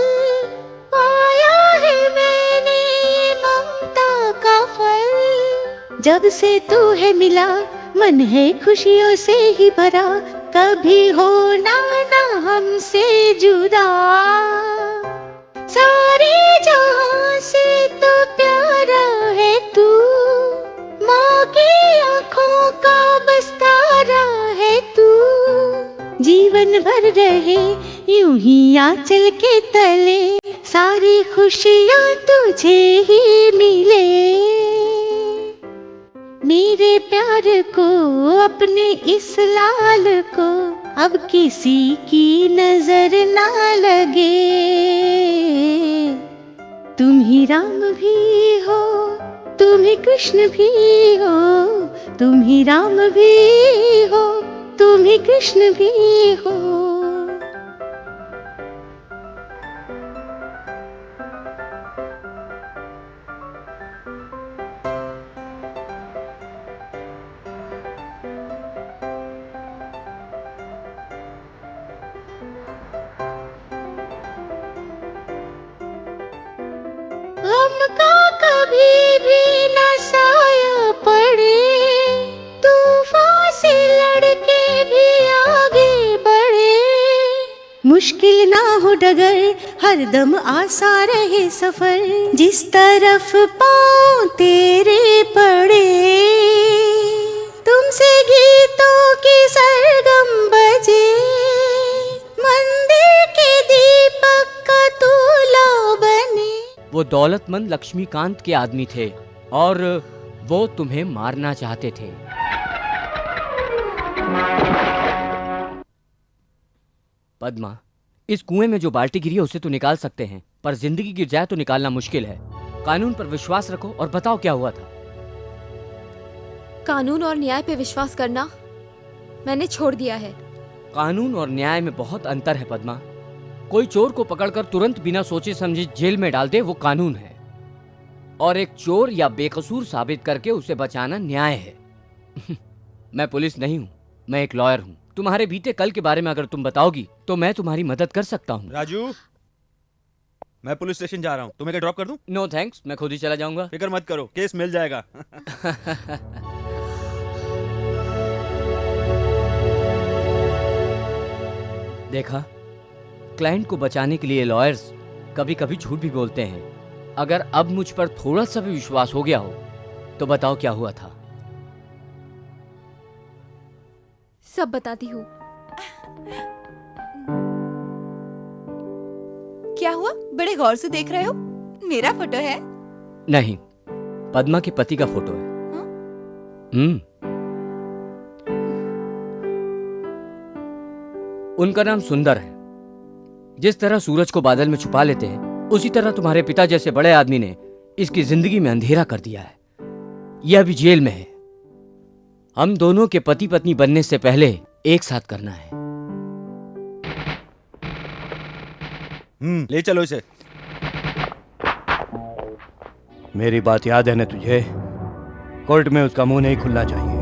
पाया है मैंने ये ममता का फल। जब से तू है मिला मन है खुशियों से ही भरा, कभी होना ना हमसे जुदा। सारे जहां से तो प्यारा है तू, माँ की आँखों का बस्तारा है तू। जीवन भर रहे यूं ही आंचल के तले, सारी खुशियाँ तुझे ही मिले। मेरे प्यार को अपने इस लाल को अब किसी की नजर ना लगे। तुम ही राम भी हो, तुम ही कृष्ण भी हो, तुम ही राम भी हो, तुम ही कृष्ण भी हो। गम का कभी भी न साया पड़े, तूफान से लड़के भी आगे बढ़े। मुश्किल ना हो डगर, हर दम आसा रहे सफर, जिस तरफ पाँव तेरे पड़े। तुमसे गीतों की सरगम बजे, मंदिर के दीपक का तूला बने। वो दौलतमंद लक्ष्मीकांत के आदमी थे और वो तुम्हें मारना चाहते थे। पद्मा, इस कुएं में जो बाल्टी गिरी है उसे तो निकाल सकते हैं, पर जिंदगी गिर जाए तो निकालना मुश्किल है। कानून पर विश्वास रखो और बताओ क्या हुआ था। कानून और न्याय पे विश्वास करना मैंने छोड़ दिया है। कानून और न्याय में बहुत अंतर है पद्मा। कोई चोर को पकड़कर तुरंत बिना सोचे समझे जेल में डाल दे वो कानून है, और एक चोर या बेकसूर साबित करके उसे बचाना न्याय है। मैं पुलिस नहीं हूँ, मैं एक लॉयर हूँ। तुम्हारे बीते कल के बारे में अगर तुम बताओगी तो मैं तुम्हारी मदद कर सकता हूँ। राजू, मैं पुलिस स्टेशन जा रहा हूँ, तुम्हें क्या ड्रॉप कर दूं? नो थैंक्स, मैं खुद ही चला जाऊंगा। फिक्र मत करो, केस मिल जाएगा। देखा, क्लाइंट को बचाने के लिए लॉयर्स कभी कभी झूठ भी बोलते हैं। अगर अब मुझ पर थोड़ा सा भी विश्वास हो गया हो तो बताओ क्या हुआ था। सब बताती हूँ। क्या हुआ? बड़े गौर से देख रहे हो? मेरा फोटो है? नहीं, पद्मा के पति का फोटो है। उनका नाम सुंदर है। जिस तरह सूरज को बादल में छुपा लेते हैं, उसी तरह तुम्हारे पिता जैसे बड़े आदमी ने इसकी जिंदगी में अंधेरा कर दिया है। यह अभी जेल में है। हम दोनों के पति पत्नी बनने से पहले एक साथ करना है। ले चलो इसे। मेरी बात याद है ना तुझे? कोर्ट में उसका मुंह नहीं खुलना चाहिए।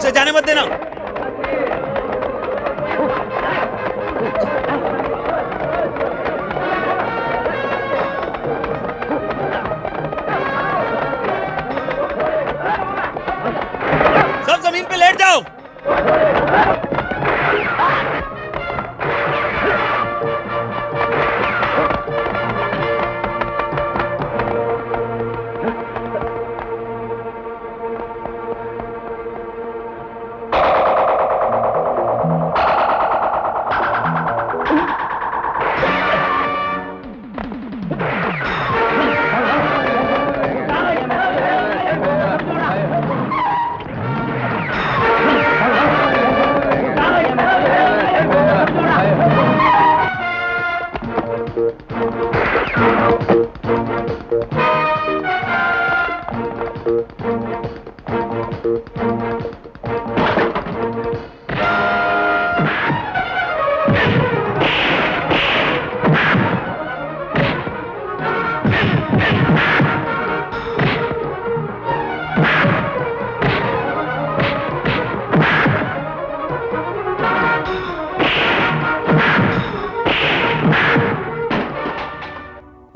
उसे जाने मत देना। सब जमीन पे लेट जाओ।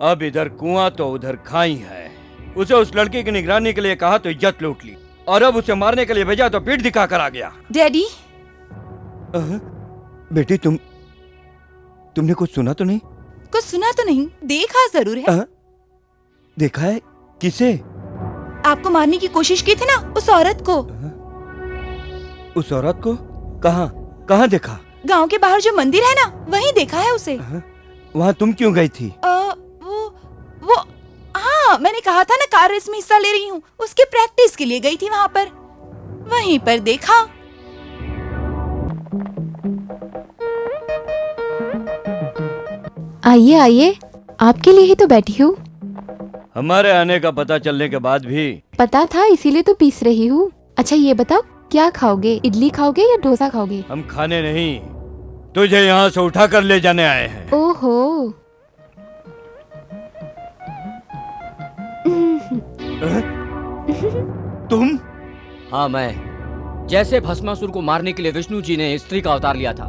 अब इधर कुआं तो उधर खाई है। उसे उस लड़की की निगरानी के लिए कहा तो इज्जत लूट ली, और अब उसे मारने के लिए भेजा तो पीठ दिखा कर आ गया। डैडी, बेटी तुमने कुछ सुना तो नहीं? कुछ सुना तो नहीं, देखा जरूर है। देखा है? किसे? आपको मारने की कोशिश की थी ना, उस औरत को। उस औरत को? कहाँ देखा? गांव के बाहर जो मंदिर है ना, वहीं देखा है उसे। वहाँ तुम क्यों गई थी? वो हाँ, मैंने कहा था ना कार रेस में हिस्सा ले रही हूँ, उसकी प्रैक्टिस के लिए गई थी वहाँ पर, वहीं पर देखा। आइए आइए, आपके लिए ही तो बैठी हूँ। हमारे आने का पता चलने के बाद भी? पता था, इसीलिए तो पीस रही हूँ। अच्छा ये बताओ, क्या खाओगे? इडली खाओगे या डोसा खाओगे? हम खाने नहीं, तुझे यहाँ से उठा कर ले जाने आए हैं। ओहो। तुम? हाँ मैं। जैसे भस्मासुर को मारने के लिए विष्णु जी ने स्त्री का अवतार लिया था,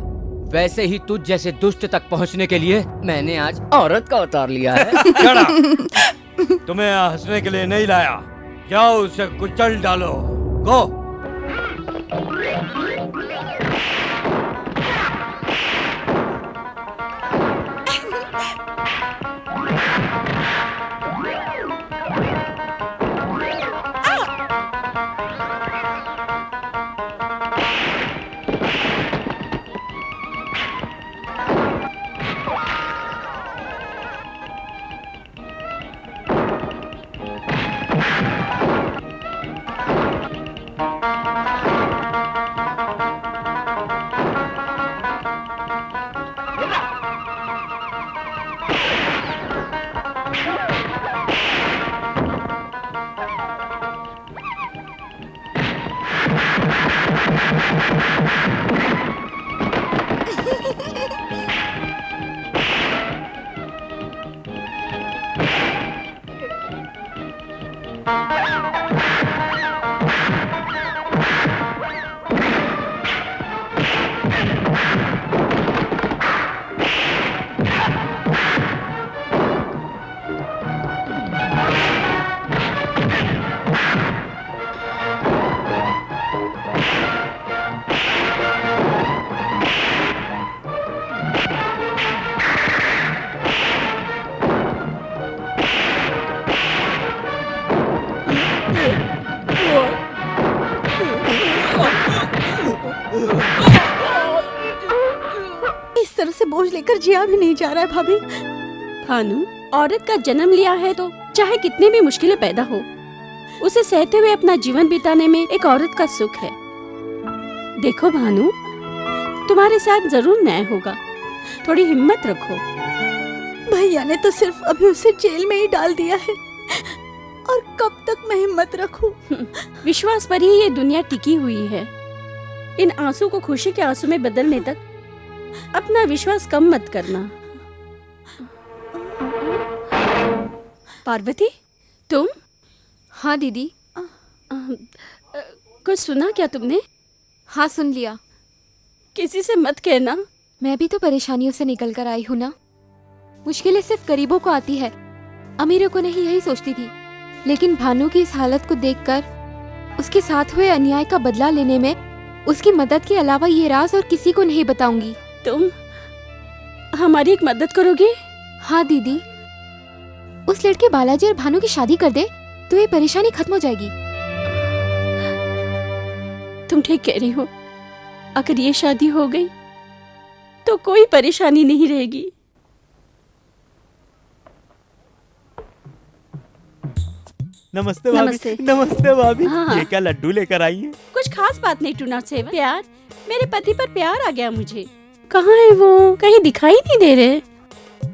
वैसे ही तुझ जैसे दुष्ट तक पहुँचने के लिए मैंने आज औरत का अवतार लिया है। तुम्हें यहाँ हंसने के लिए नहीं लाया, जाओ उसे कुचल डालो। गो। इस तरह से बोझ लेकर जिया भी नहीं जा रहा है भाभी। भानु, औरत का जन्म लिया है तो चाहे कितनी भी मुश्किलें पैदा हो, उसे सहते हुए अपना जीवन बिताने में एक औरत का सुख है। देखो भानु, तुम्हारे साथ जरूर न्याय होगा, थोड़ी हिम्मत रखो। भैया ने तो सिर्फ अभी उसे जेल में ही डाल दिया है, और कब तक मैं हिम्मत रखूं? विश्वास पर ही ये दुनिया टिकी हुई है। इन आंसू को खुशी के आंसू में बदलने तक अपना विश्वास कम मत करना। पार्वती, तुम? हाँ दीदी। कुछ सुना क्या तुमने? हाँ सुन लिया। किसी से मत कहना। मैं भी तो परेशानियों से निकल कर आई हूँ ना। मुश्किलें सिर्फ गरीबों को आती है, अमीरों को नहीं, यही सोचती थी। लेकिन भानु की इस हालत को देखकर उसके साथ हुए अन्याय का बदला लेने में उसकी मदद के अलावा ये राज और किसी को नहीं बताऊंगी। तुम हमारी एक मदद करोगे? हाँ दीदी, उस लड़के बालाजी और भानु की शादी कर दे तो ये परेशानी खत्म हो जाएगी। तुम ठीक कह रही हो। अगर ये शादी हो गई तो कोई परेशानी नहीं रहेगी। नमस्ते भाभी। नमस्ते। नमस्ते भाभी। हाँ। ये क्या लड्डू लेकर आई हैं? कुछ खास बात नहीं, 207 प्यार। मेरे पति पर प्यार आ गया मुझे। कहाँ है वो? कहीं दिखाई नहीं दे रहे।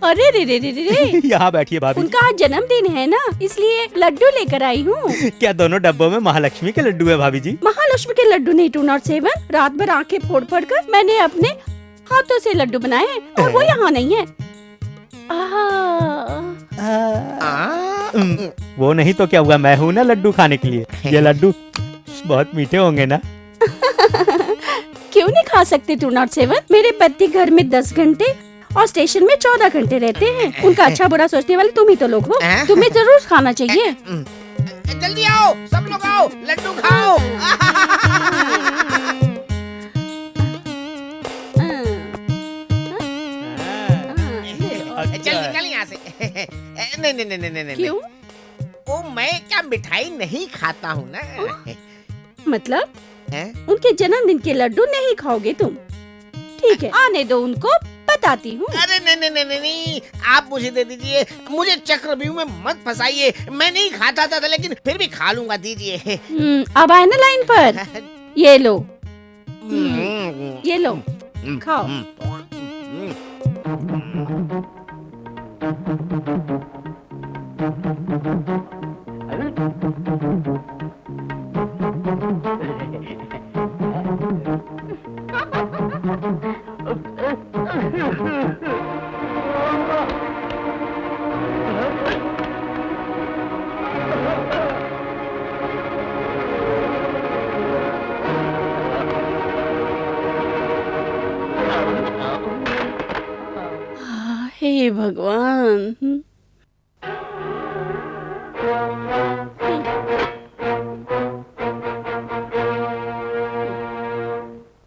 अरे रे रे रे रे रे। यहाँ बैठिए भाभी। उनका आज जन्मदिन है ना, इसलिए लड्डू लेकर आई हूँ। क्या दोनों डब्बों में महालक्ष्मी के लड्डू है भाभी जी? महालक्ष्मी के लड्डू नहीं 207। रात भर आंखें फोड़ फोड़ कर मैंने अपने हाथों से लड्डू बनाए और वो यहाँ नहीं है। वो नहीं तो क्या हुआ, मैं हूँ ना लड्डू खाने के लिए। ये लड्डू बहुत मीठे होंगे ना? क्यों नहीं खा सकते 207? मेरे पति घर में 10 घंटे और स्टेशन में 14 घंटे रहते हैं। उनका अच्छा बुरा सोचने वाले तुम ही तो लोग हो। तुम्हें जरूर खाना चाहिए। जल्दी आओ, सब लोग आओ, लड्डू खाओ। चल निकल यहाँ से। नहीं नहीं नहीं नहीं नहीं। क्यों? ओ मैं क्या मिठाई नहीं खाता हूँ ना। मतलब उनके जन्मदिन के लड्डू नहीं खाओगे तुम? ठीक है, आने दो उनको, बताती हूँ। अरे नहीं नहीं नहीं नहीं, आप मुझे दे दीजिए। मुझे चक्रव्यूह में मत फंसाइए। मैं नहीं खाता था लेकिन फिर भी खा लूंगा, दीजिए। अब आए ना लाइन पर। ये लो, ये लो, खाओ। हे भगवान।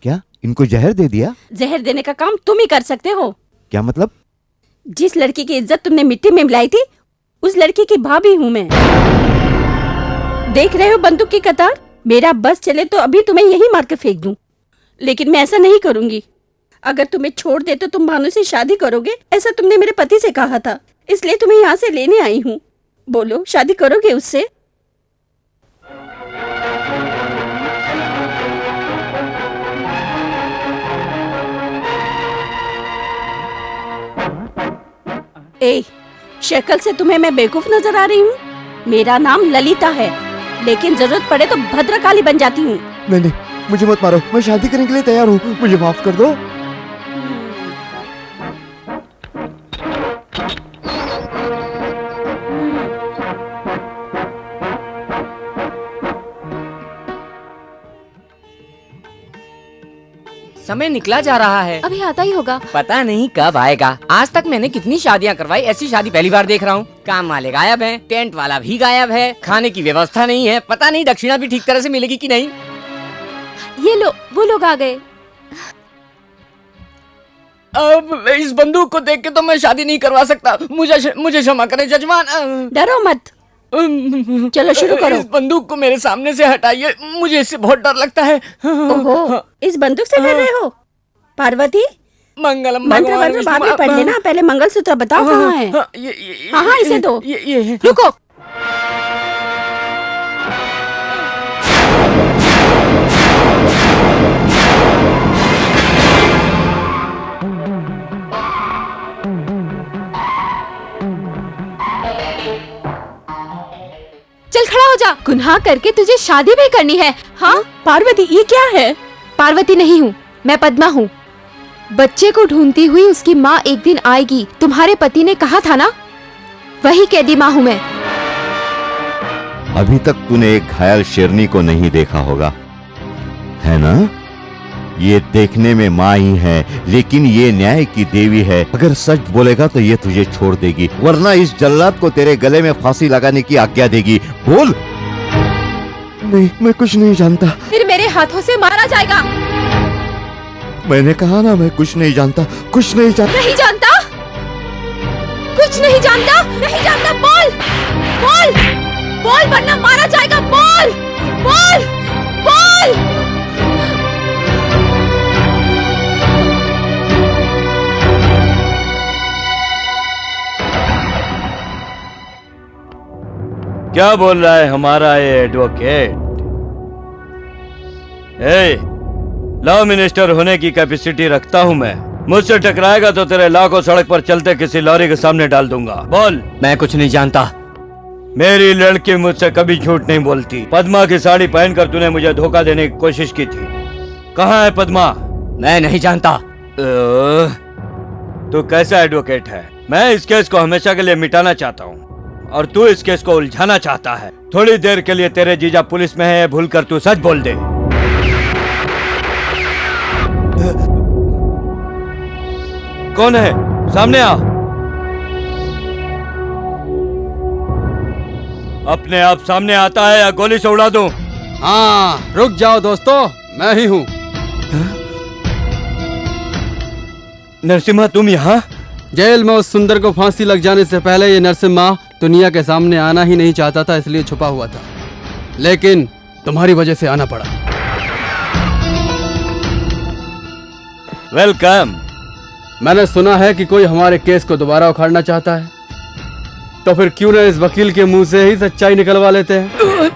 क्या इनको जहर दे दिया? जहर देने का काम तुम ही कर सकते हो। क्या मतलब? जिस लड़की की इज्जत तुमने मिट्टी में मिलाई थी, उस लड़की की भाभी हूँ मैं। देख रहे हो बंदूक की कतार? मेरा बस चले तो अभी तुम्हें यही मार के फेंक दूं, लेकिन मैं ऐसा नहीं करूंगी। अगर तुम्हें छोड़ दे तो तुम भानु से शादी करोगे, ऐसा तुमने मेरे पति से कहा था, इसलिए तुम्हें यहाँ से लेने आई हूँ। बोलो, शादी करोगे उससे? ए, शक्ल से तुम्हें मैं बेवकूफ नजर आ रही हूँ? मेरा नाम ललिता है, लेकिन जरूरत पड़े तो भद्रकाली बन जाती हूँ। नहीं नहीं, मुझे मत मारो, मैं शादी करने के लिए तैयार हूँ, मुझे माफ कर दो। समय निकला जा रहा है। अभी आता ही होगा। पता नहीं कब आएगा। आज तक मैंने कितनी शादियां करवाई, ऐसी शादी पहली बार देख रहा हूँ। काम वाले गायब हैं, टेंट वाला भी गायब है, खाने की व्यवस्था नहीं है। पता नहीं दक्षिणा भी ठीक तरह से मिलेगी कि नहीं। ये लो, वो लोग आ गए। अब इस बंदूक को देख के तो मैं शादी नहीं करवा सकता। मुझे क्षमा करें जजमान। डरो मत, चलो शुरू करो। इस बंदूक को मेरे सामने से हटाइए, मुझे इससे बहुत डर लगता है। ओहो, इस बंदूक से डर रहे हो? पार्वती, मंगलम मंत्र वंत्र बाद में पढ़ लेना, पहले मंगलसूत्र बताओ कहाँ है? हाँ, इसे दो। ये रुको। चल खड़ा हो जा। गुनाह करके तुझे शादी भी करनी है? हाँ पार्वती, ये क्या है? पार्वती नहीं हूँ, मैं पद्मा हूँ। बच्चे को ढूंढती हुई उसकी माँ एक दिन आएगी। तुम्हारे पति ने कहा था ना, वही कैदी माँ हूँ मैं। अभी तक तूने एक घायल शेरनी को नहीं देखा होगा, है ना? ये देखने में माँ ही है, लेकिन ये न्याय की देवी है। अगर सच बोलेगा तो ये तुझे छोड़ देगी, वरना इस जल्लाद को तेरे गले में फांसी लगाने की आज्ञा देगी। बोल। नहीं, मैं कुछ नहीं जानता। फिर मेरे हाथों से मारा जाएगा। मैंने कहा ना, मैं कुछ नहीं जानता, कुछ नहीं जानता। नहीं जानता, कुछ नहीं जानता, नहीं जानता। बोल बोल बोल, वरना मारा जाएगा। बोल बोल बोल। क्या बोल रहा है हमारा ये एडवोकेट? लॉ मिनिस्टर होने की कैपेसिटी रखता हूँ मैं। मुझसे टकराएगा तो तेरे लॉ को सड़क पर चलते किसी लॉरी के सामने डाल दूंगा। बोल। मैं कुछ नहीं जानता। मेरी लड़की मुझसे कभी झूठ नहीं बोलती। पद्मा की साड़ी पहनकर तूने मुझे धोखा देने की कोशिश की थी। कहाँ है पद्मा? मैं नहीं जानता। तू कैसा एडवोकेट है? मैं इस केस को हमेशा के लिए मिटाना चाहता हूँ और तू इस केस को उलझाना चाहता है। थोड़ी देर के लिए तेरे जीजा पुलिस में है, भूलकर तू सच बोल दे। कौन है? सामने आ। अपने आप सामने आता है या गोली से उड़ा दूं? हाँ, रुक जाओ दोस्तों, मैं ही हूँ। नरसिम्हा, तुम यहाँ? जेल में उस सुंदर को फांसी लग जाने से पहले ये नरसिम्हा दुनिया के सामने आना ही नहीं चाहता था, इसलिए छुपा हुआ था। लेकिन तुम्हारी वजह से आना पड़ा। वेलकम। मैंने सुना है कि कोई हमारे केस को दोबारा उखाड़ना चाहता है, तो फिर क्यों न इस वकील के मुंह से ही सच्चाई निकलवा लेते हैं।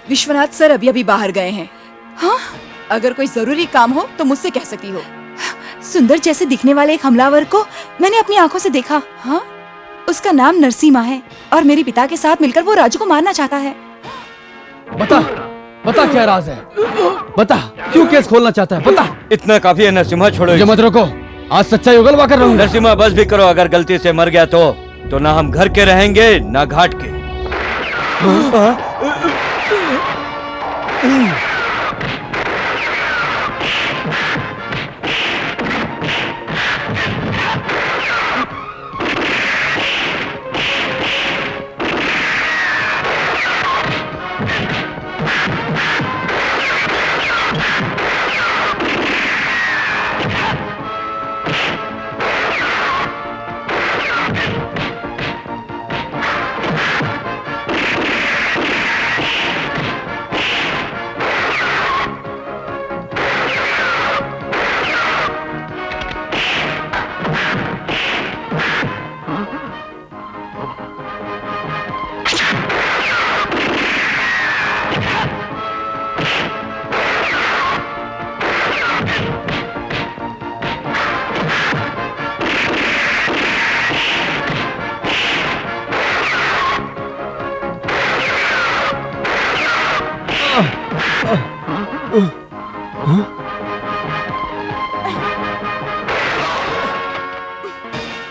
विश्वनाथ सर अभी अभी बाहर गए हैं। हाँ, अगर कोई जरूरी काम हो तो मुझसे कह सकती हो। सुंदर जैसे दिखने वाले एक हमलावर को मैंने अपनी आंखों से देखा। हाँ, उसका नाम नरसिम्हा है और मेरे पिता के साथ मिलकर वो राजू को मारना चाहता है। बता, बता क्या राज है? बता, क्यों केस खोलना चाहता है? बता। इतना काफी है नरसिम्हा, छोड़ो। मुझे मत रोको, आज सच्चाई उगलवा कर रहूंगा। नरसिम्हा, बस भी करो। अगर गलती से मर गया तो ना हम घर के रहेंगे ना घाट के।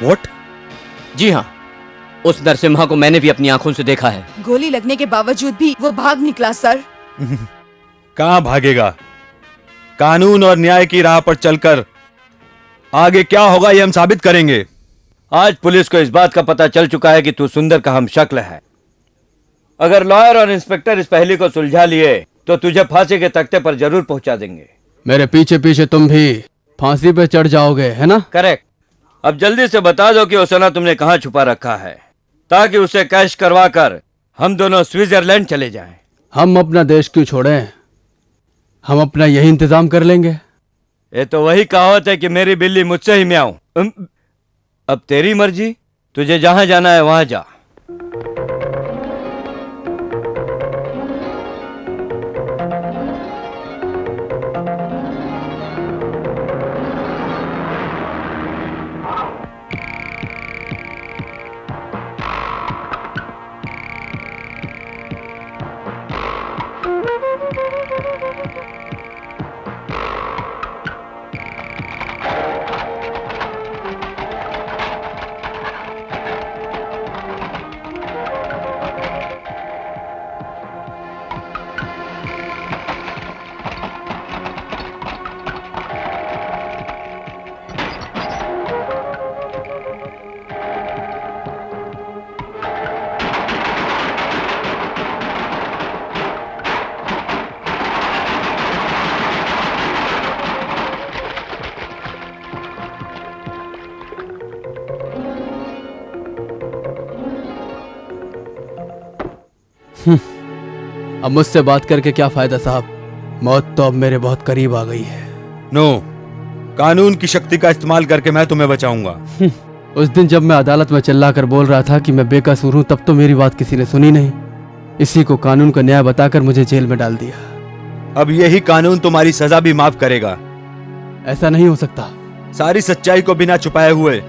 What? जी हाँ, उस नरसिम्हा को मैंने भी अपनी आंखों से देखा है। गोली लगने के बावजूद भी वो भाग निकला सर। कहाँ भागेगा? कानून और न्याय की राह पर चलकर आगे क्या होगा ये हम साबित करेंगे। आज पुलिस को इस बात का पता चल चुका है कि तू सुंदर का हमशक्ल है। अगर लॉयर और इंस्पेक्टर इस पहेली को सुलझा लिए तो तुझे फांसी के तख्ते पर जरूर पहुंचा देंगे। मेरे पीछे पीछे तुम भी फांसी पे चढ़ जाओगे, है ना? करेक्ट। अब जल्दी से बता दो कि वो सोना तुमने कहाँ छुपा रखा है, ताकि उसे कैश करवा कर हम दोनों स्विट्जरलैंड चले जाएं। हम अपना देश क्यों छोड़ें? हम अपना यही इंतजाम कर लेंगे। ये तो वही कहावत है कि मेरी बिल्ली मुझसे ही म्याऊं। अब तेरी मर्जी, तुझे जहां जाना है वहां जा। अब मुझसे बात करके क्या फायदा साहब, मौत तो अब मेरे बहुत करीब आ गई है। नो, कानून की शक्ति का इस्तेमाल करके मैं तुम्हें बचाऊंगा। उस दिन जब मैं अदालत में चिल्ला कर बोल रहा था कि मैं बेकसूर हूं, तब तो मेरी बात किसी ने सुनी नहीं। इसी को कानून का न्याय बताकर मुझे जेल में डाल दिया। अब यही कानून तुम्हारी सजा भी माफ करेगा। ऐसा नहीं हो सकता। सारी सच्चाई को बिना छुपाए हुए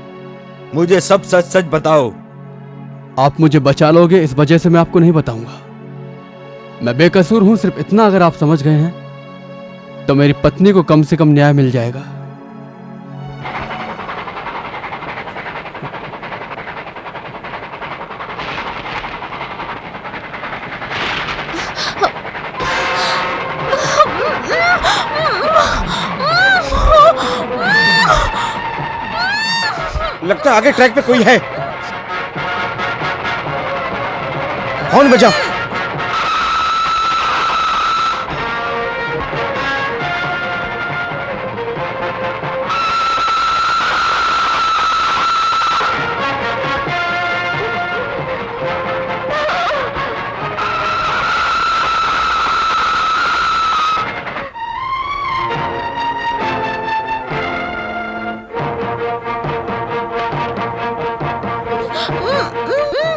मुझे सब सच सच बताओ। आप मुझे बचा लोगे, इस वजह से मैं आपको नहीं बताऊंगा। मैं बेकसूर हूं, सिर्फ इतना अगर आप समझ गए हैं तो मेरी पत्नी को कम से कम न्याय मिल जाएगा। लगता है आगे ट्रैक पे कोई है। हॉर्न बजा।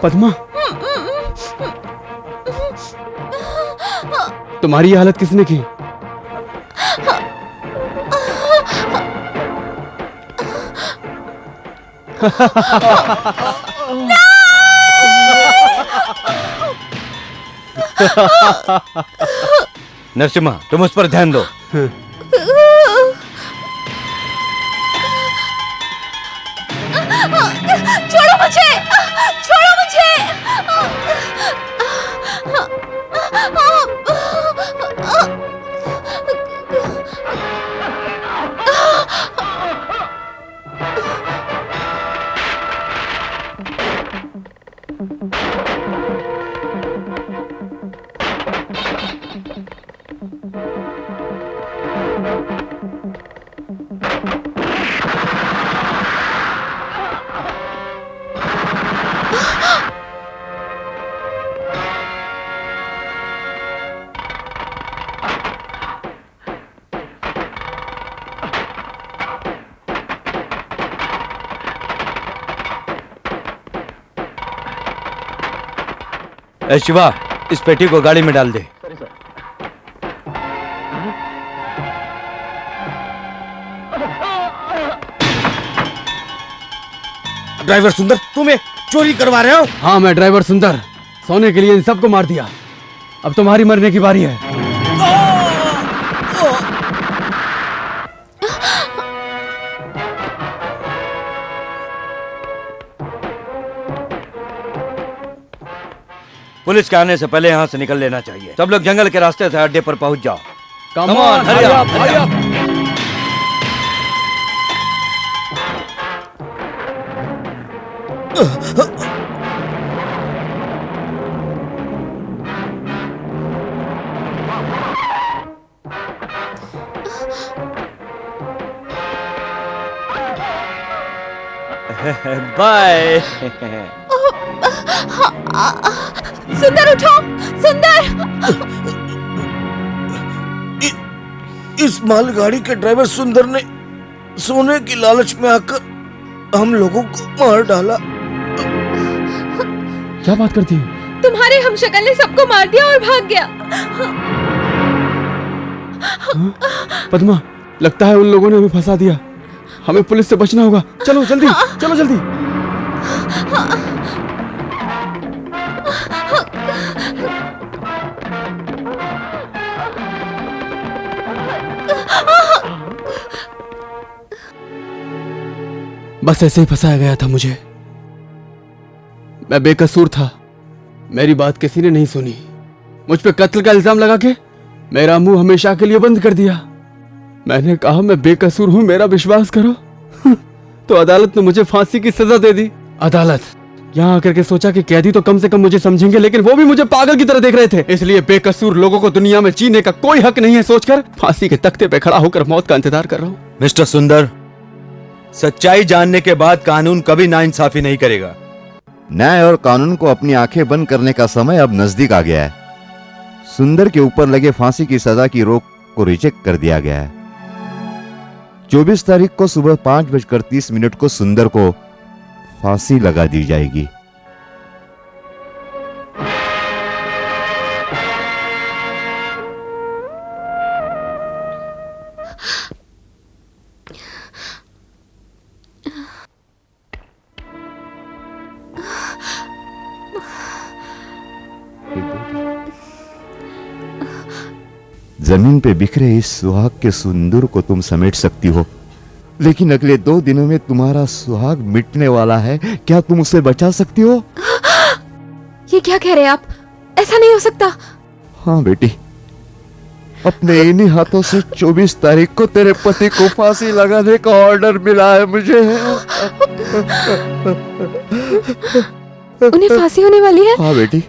पद्मा, तुम्हारी ये हालत किसने की? नरसिम्हा, तुम उस पर ध्यान दो। छोड़ो मुझे, छोड़ो मुझे। ए शिवा, इस पेटी को गाड़ी में डाल दे। ड्राइवर सुंदर, तुम ये चोरी करवा रहे हो? हाँ, मैं ड्राइवर सुंदर सोने के लिए इन सबको मार दिया। अब तुम्हारी मरने की बारी है। पुलिस के आने से पहले यहाँ से निकल लेना चाहिए। सब लोग जंगल के रास्ते से अड्डे पर पहुंच जाओ। Come on, hurry up, hurry up. Bye. Sundar उठो, सुंदर। इस मालगाड़ी के ड्राइवर सुंदर ने सोने की लालच में आकर हम लोगों को मार डाला। क्या बात करती है? तुम्हारे हमशक्ल ने सबको मार दिया और भाग गया। पद्मा, लगता है उन लोगों ने हमें फंसा दिया। हमें पुलिस से बचना होगा। चलो जल्दी, चलो जल्दी। बस ऐसे ही फंसाया गया था मुझे। मैं बेकसूर था। मेरी बात किसी ने नहीं सुनी। मुझ पे कत्ल का इल्जाम लगा के मेरा मुंह हमेशा के लिए बंद कर दिया। मैंने कहा मैं बेकसूर हूं, मेरा विश्वास करो। तो अदालत ने मुझे फांसी की सजा दे दी। अदालत यहाँ आकर के सोचा कि कैदी तो कम से कम मुझे समझेंगे, लेकिन वो भी मुझे पागल की तरह देख रहे थे। इसलिए बेकसूर लोगों को दुनिया में जीने का कोई हक नहीं है सोचकर फांसी के तख्ते पे खड़ा होकर मौत का इंतजार कर रहा हूँ। मिस्टर सुंदर, सच्चाई जानने के बाद कानून कभी नाइंसाफी नहीं करेगा। न्याय और कानून को अपनी आंखें बंद करने का समय अब नजदीक आ गया है। सुंदर के ऊपर लगे फांसी की सजा की रोक को रिजेक्ट कर दिया गया है। 24 तारीख को सुबह 5:30 को सुंदर को फांसी लगा दी जाएगी। जमीन पे बिखरे इस सुहाग के सिंदूर को तुम समेट सकती हो, लेकिन अगले 2 दिनों में तुम्हारा सुहाग मिटने वाला है। क्या तुम उसे बचा सकती हो? ये क्या कह रहे हैं आप? ऐसा नहीं हो सकता। हाँ बेटी, अपने इन्हीं हाथों से 24 तारीख को तेरे पति को फांसी लगाने का ऑर्डर मिला है मुझे। उन्हें फांसी होने वाली है? हाँ बेटी,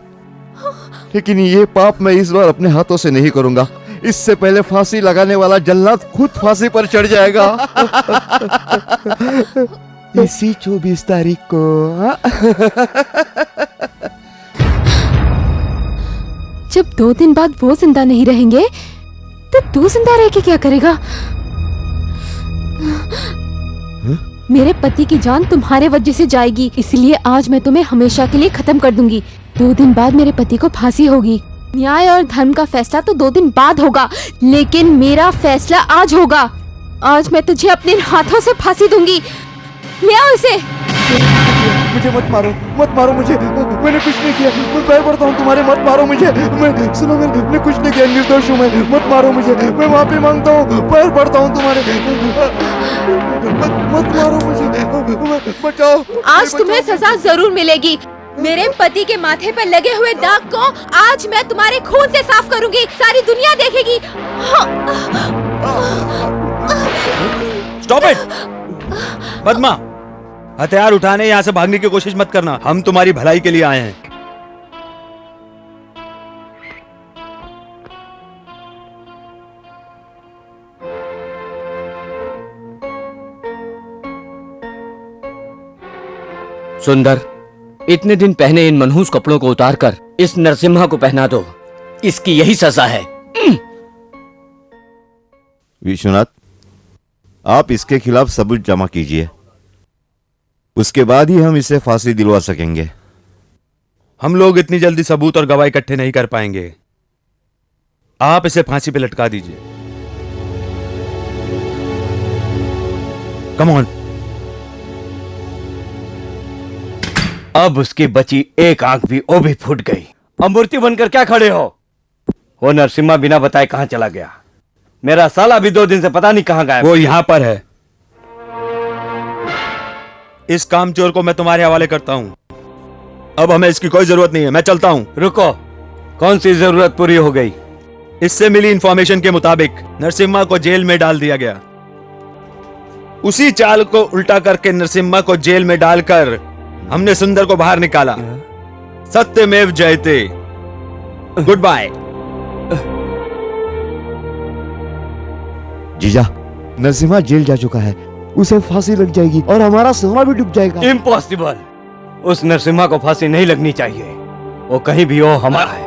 लेकिन ये पाप मैं इस बार अपने हाथों से नहीं करूंगा। इससे पहले फांसी लगाने वाला जल्लाद खुद फांसी पर चढ़ जाएगा। इसी 24 तारीख को। जब 2 दिन बाद वो जिंदा नहीं रहेंगे तो तू जिंदा रह के क्या करेगा? मेरे पति की जान तुम्हारे वजह से जाएगी, इसलिए आज मैं तुम्हें हमेशा के लिए खत्म कर दूंगी। 2 दिन बाद मेरे पति को फांसी होगी। न्याय और धर्म का फैसला तो 2 दिन बाद होगा, लेकिन मेरा फैसला आज होगा। आज मैं तुझे अपने हाथों से फांसी दूंगी। ले आओ इसे। मुझे मत मारो, मत मारो मुझे, मैंने कुछ नहीं किया। मैं पैर पड़ता हूँ तुम्हारे, मत मारो मुझे। सुनो, मैंने कुछ नहीं किया, निर्दोष हूँ मैं। मत मारो मुझे, मैं माफी मांगता हूँ, पैर पड़ता हूँ तुम्हारे। मत मारो मुझे, बचाओ। आज तुम्हें सजा जरूर मिलेगी। मेरे पति के माथे पर लगे हुए दाग को आज मैं तुम्हारे खून से साफ करूंगी। सारी दुनिया देखेगी। Stop it! पद्मा, हथियार उठाने यहाँ से भागने की कोशिश मत करना। हम तुम्हारी भलाई के लिए आए हैं। सुंदर, इतने दिन पहने इन मनहूस कपड़ों को उतारकर इस नरसिम्हा को पहना दो। इसकी यही सजा है। विश्वनाथ, आप इसके खिलाफ सबूत जमा कीजिए, उसके बाद ही हम इसे फांसी दिलवा सकेंगे। हम लोग इतनी जल्दी सबूत और गवाह इकट्ठे नहीं कर पाएंगे। आप इसे फांसी पे लटका दीजिए। Come on. अब उसकी बची एक आंख भी वो भी फूट गई। अब मूर्ति बनकर क्या खड़े हो? वो नरसिम्हा बिना बताए कहां चला गया? मेरा साला भी 2 दिन से पता नहीं कहां गया। वो यहां पर है। इस कामचोर को मैं तुम्हारे हवाले करता हूं। अब हमें इसकी कोई जरूरत नहीं है। मैं चलता हूं। रुको, कौन सी जरूरत पूरी हो गई? इससे मिली इंफॉर्मेशन के मुताबिक नरसिम्हा को जेल में डाल दिया गया। उसी चाल को उल्टा करके नरसिम्हा को जेल में डालकर हमने सुंदर को बाहर निकाला। सत्यमेव जयते। Good bye. जीजा, नरसिम्हा जेल जा चुका है, उसे फांसी लग जाएगी और हमारा सोना भी डूब जाएगा। इम्पॉसिबल। उस नरसिम्हा को फांसी नहीं लगनी चाहिए। वो कहीं भी हो, हमारा है।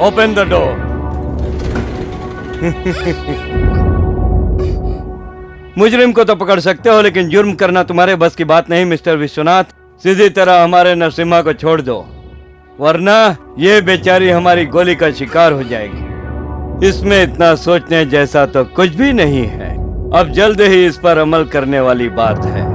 Open the door. मुजरिम को तो पकड़ सकते हो, लेकिन जुर्म करना तुम्हारे बस की बात नहीं मिस्टर विश्वनाथ। सीधी तरह हमारे नरसिम्हा को छोड़ दो, वरना ये बेचारी हमारी गोली का शिकार हो जाएगी। इसमें इतना सोचने जैसा तो कुछ भी नहीं है। अब जल्द ही इस पर अमल करने वाली बात है।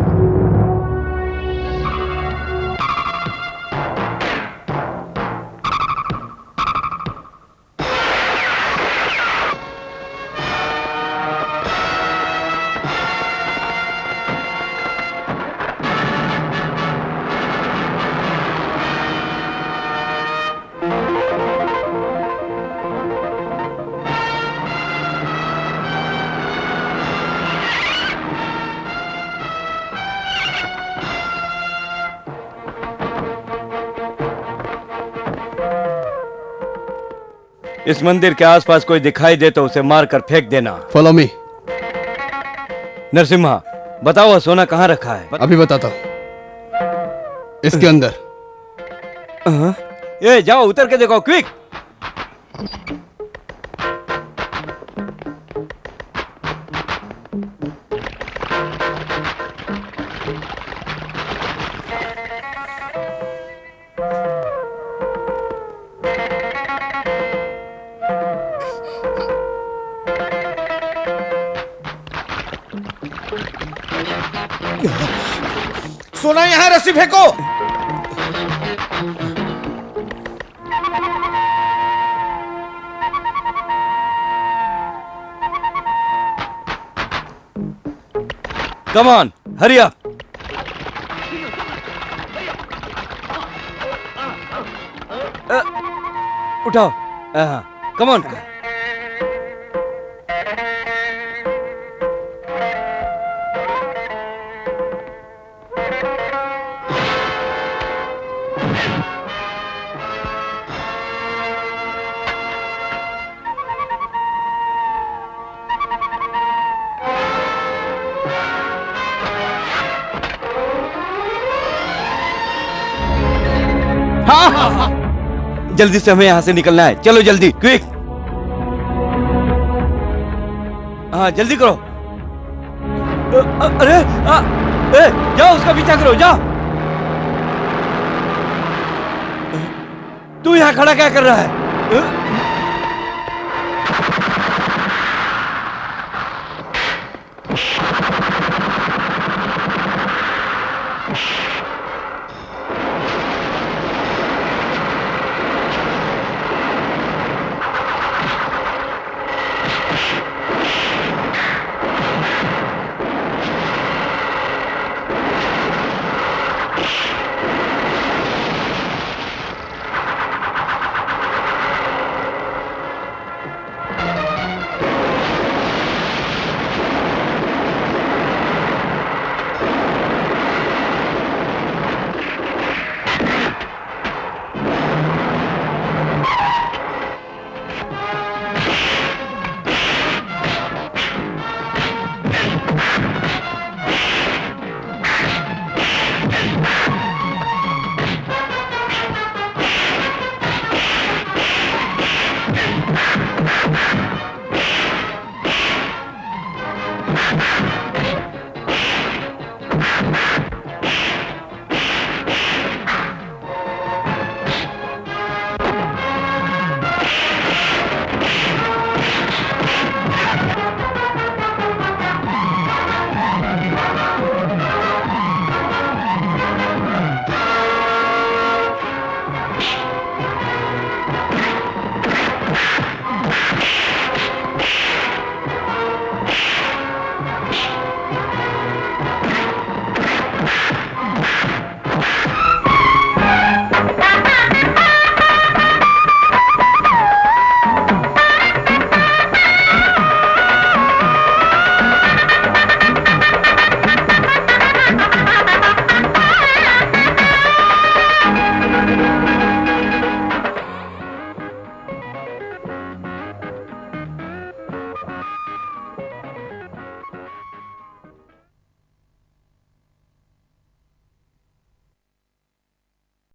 इस मंदिर के आसपास कोई दिखाई दे तो उसे मार कर फेंक देना। Follow me. नरसिम्हा, बताओ वह सोना कहाँ रखा है? अभी बताता हूँ। इसके अंदर। ये जाओ, उतर के देखो, क्विक। सोना यहाँ, रस्सी फेंको। Come on, hurry up. उठाओ। Come on. जल्दी से हमें यहाँ से निकलना है। चलो जल्दी, क्विक। हाँ जल्दी करो। अरे जाओ, उसका पीछा करो, जाओ। तू यहाँ खड़ा क्या कर रहा है?